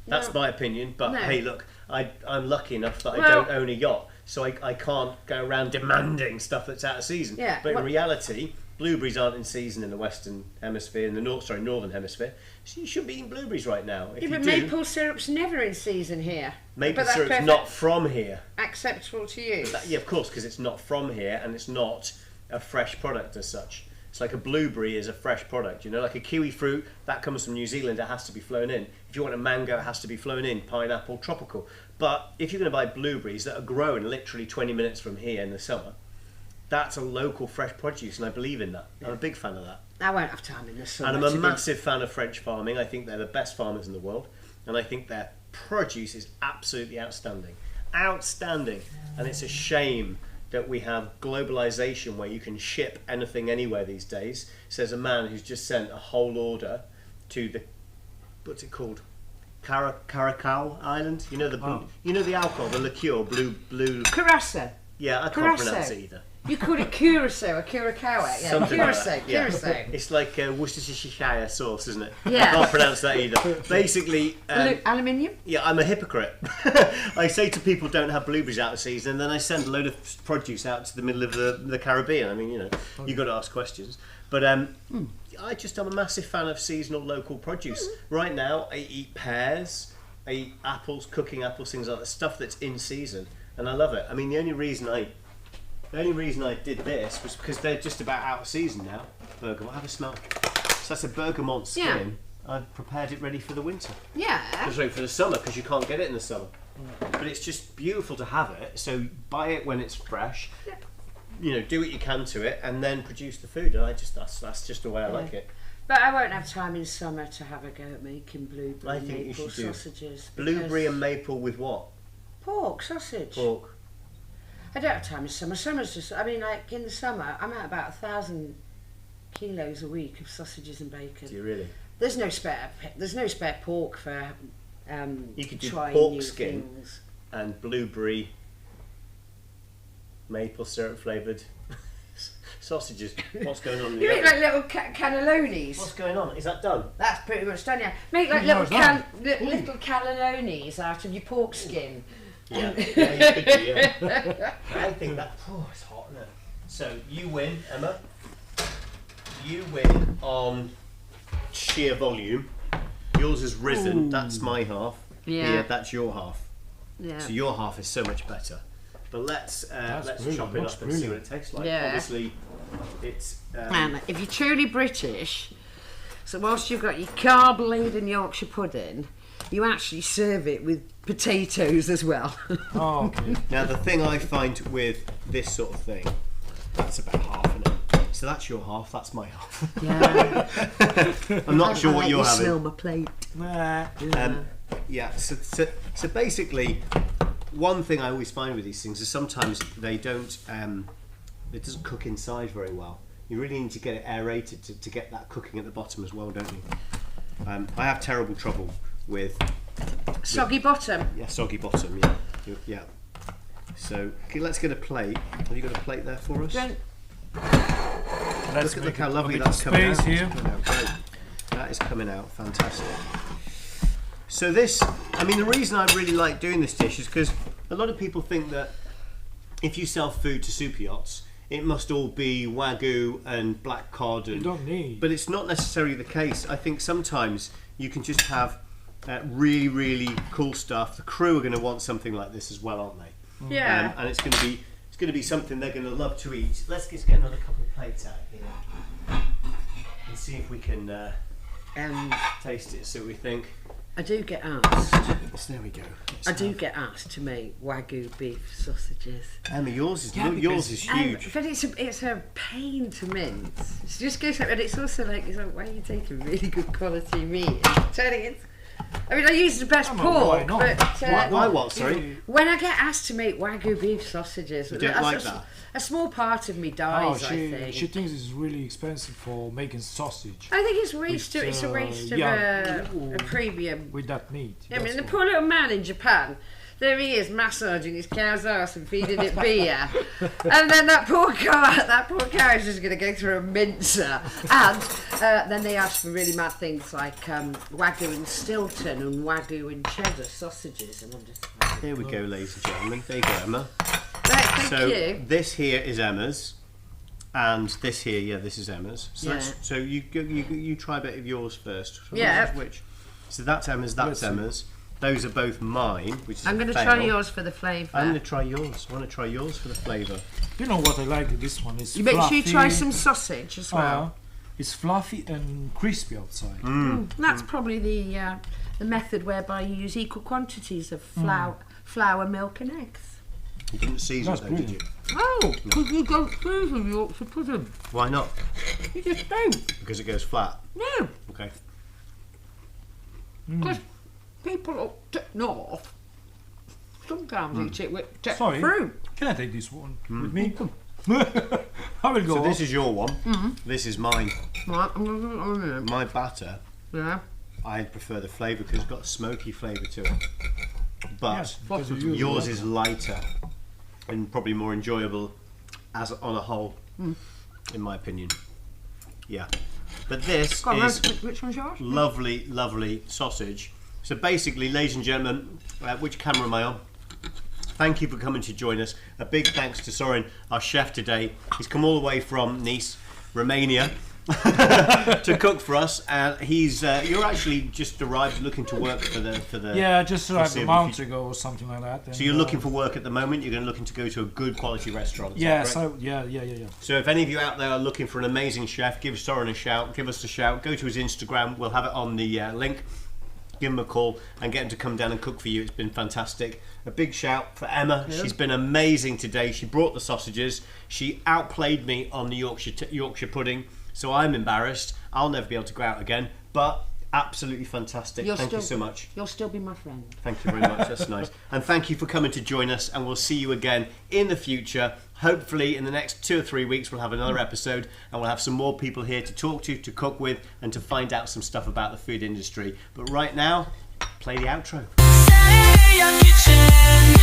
That's No. my opinion, but No. hey, look, I'm lucky enough that I Well- don't own a yacht, so I can't go around demanding stuff that's out of season. Yeah, But in well- reality, blueberries aren't in season in the Western Hemisphere, in the Northern Hemisphere, so you should be eating blueberries right now. If Yeah, you but do, maple syrup's never in season here. maple but that's syrup's perfect- not from here. acceptable to use. Yeah, of course, because it's not from here and it's not a fresh product as such. It's like a blueberry is a fresh product, you know, like a kiwi fruit, that comes from New Zealand, it has to be flown in. If you want a mango, it has to be flown in, pineapple, tropical. But if you're going to buy blueberries that are grown literally 20 minutes from here in the summer, that's a local fresh produce, and I believe in that. I'm a big fan of that. I won't have time in the summer. And I'm a to do- massive fan of French farming. I think they're the best farmers in the world, and I think their produce is absolutely outstanding. Outstanding. And it's a shame that we have globalization where you can ship anything anywhere these days. Says a man who's just sent a whole order to the, what's it called? Caracau Island. You know the alcohol, the liqueur, blue. Curacao. Yeah, I can't Curacao. pronounce it either. You call it curacao or curacao? Yeah, Something like curacao. that, yeah. Curacao. It's like Worcestershire sauce, isn't it? Yeah. I can't pronounce that either. Basically, Aluminium. yeah, I'm a hypocrite. I say to people, don't have blueberries out of season, and then I send a load of produce out to the middle of the Caribbean. I mean, you know, you've got to ask questions. But I'm a massive fan of seasonal local produce. Right now, I eat pears, I eat apples, cooking apples, things like that, stuff that's in season, and I love it. I mean, the only reason I The only reason I did this was because they're just about out of season now. Bergamot, have a smell. So that's a bergamot skin. I've prepared it ready for the winter. Yeah. Just wait for the summer because you can't get it in the summer. But it's just beautiful to have it. So buy it when it's fresh. You know, do what you can to it, and then produce the food. And that's just the way I like it. But I won't have time in summer to have a go at making blueberry I think you maple should do sausages. Blueberry and maple with what? Pork sausage. Pork. I don't have time in summer. Summer's just, I mean, like in the summer, I'm at about 1,000 kilos a week of sausages and bacon. Do you really? There's no spare pork for You could do trying pork new skin things. and blueberry maple syrup flavoured sausages. What's going on in the You make oven? like little cannellonis. What's going on? Is that done? That's pretty much done, yeah. Make like No, little it's little cannellonis out of your pork skin. Yeah, you could do, yeah. I think that. Oh, it's hot, isn't it? So you win, Emma. You win on sheer volume. Yours has risen. Ooh. That's my half. Yeah. Here, that's your half. Yeah. So your half is so much better. But let's brilliant. chop it Looks up and see what brilliant. it tastes like. Yeah. Obviously, it's. And if you're truly British, so whilst you've got your carb-laden Yorkshire pudding, you actually serve it with potatoes as well. Oh, okay. Now the thing I find with this sort of thing, that's about half in it. So that's your half, that's my half. Yeah. I'm not sure what you're having. Smell my plate. Nah. Yeah, so basically, one thing I always find with these things is sometimes they don't, it doesn't cook inside very well. You really need to get it aerated to get that cooking at the bottom as well, don't you? I have terrible trouble with Soggy bottom. yeah, soggy bottom, yeah. So okay, let's get a plate. Have you got a plate there for us? Don't- Let's Look make how a lovely bit that's of coming space out. here. It's coming out great. That is coming out fantastic. So this, I mean, the reason I really like doing this dish is because a lot of people think that if you sell food to super yachts, it must all be Wagyu and black cod. And, You don't need. but it's not necessarily the case. I think sometimes you can just have really, really cool stuff. The crew are going to want something like this as well, aren't they? Yeah. And it's going to be something they're going to love to eat. Let's just get another couple of plates out here and see if we can taste it. See what we think. I do get asked. So there we go. I do get asked to make Wagyu beef sausages. Emma, yours is Yeah, yours is huge. But it's a pain to mince. It just goes like, and it's also like, why are you taking really good quality meat and turning it? I mean, I use the best Come on, why pork, not? but Why what? Sorry. when I get asked to make Wagyu beef sausages, You don't like that? a small part of me Oh, dies. I think. she thinks it's really expensive for making sausage I think it's waste. With, It's a waste of yeah. a premium. with that meat. I mean, That's the all. poor little man in Japan, there he is massaging his cow's ass and feeding it beer, and then that poor cow is just going to go through a mincer. And then they ask for really mad things like Wagyu and Stilton and Wagyu and cheddar sausages, and I'm just like, Here we go, ladies and gentlemen. There you go, Emma. right, thank So you. this here is Emma's, and this here, yeah, this is Emma's. So, Yeah. so you try a bit of yours first. So Yeah. which is which? So that's Emma's. That's Let's see. Emma's. Those are both mine, which is I'm a going to fail. try yours for the flavour. I'm going to try yours. I want to try yours for the flavour. You know what I like? This one is You make sure you try fluffy. some sausage as well. It's fluffy and crispy outside. That's probably the method whereby you use equal quantities of flour, milk, and eggs. You didn't season That's it though, did you? Oh, because you don't season Yorkshire pudding. Why not? You just don't. Because it goes flat. No, Okay. because people up north sometimes eat it with Sorry. fruit. Can I take this one with me? I will go. So this is your one. This is mine. Right, I'm going to put it on My batter, there. Yeah. I prefer the flavour because it's got a smoky flavour to it. But Yes, because you use yours it. is lighter and probably more enjoyable as on a whole, in my opinion. Yeah. But this Go on, is which one's yours? lovely, lovely sausage. So basically, ladies and gentlemen, which camera am I on? Thank you for coming to join us. A big thanks to Sorin, our chef today. He's come all the way from Nice, Romania, to cook for us. He's you're actually just arrived looking to work for the Yeah, just arrived a foreseeable month future. ago or something like that. So you're looking for work at the moment. You're looking to go to a good quality restaurant. Is that Yes, correct? yeah. So if any of you out there are looking for an amazing chef, give Sorin a shout. Give us a shout. Go to his Instagram. We'll have it on the link. Give him a call and get him to come down and cook for you. It's been fantastic. A big shout for Emma. Yeah. She's been amazing today. She brought the sausages. She outplayed me on the Yorkshire pudding. So I'm embarrassed. I'll never be able to go out again. But absolutely fantastic. Thank you so much. You'll still be my friend. Thank you very much. That's nice. And thank you for coming to join us. And we'll see you again in the future. Hopefully in the next 2 or 3 weeks we'll have another episode and we'll have some more people here to talk to cook with, and to find out some stuff about the food industry. But right now, play the outro. Saturday Yacht Kitchen.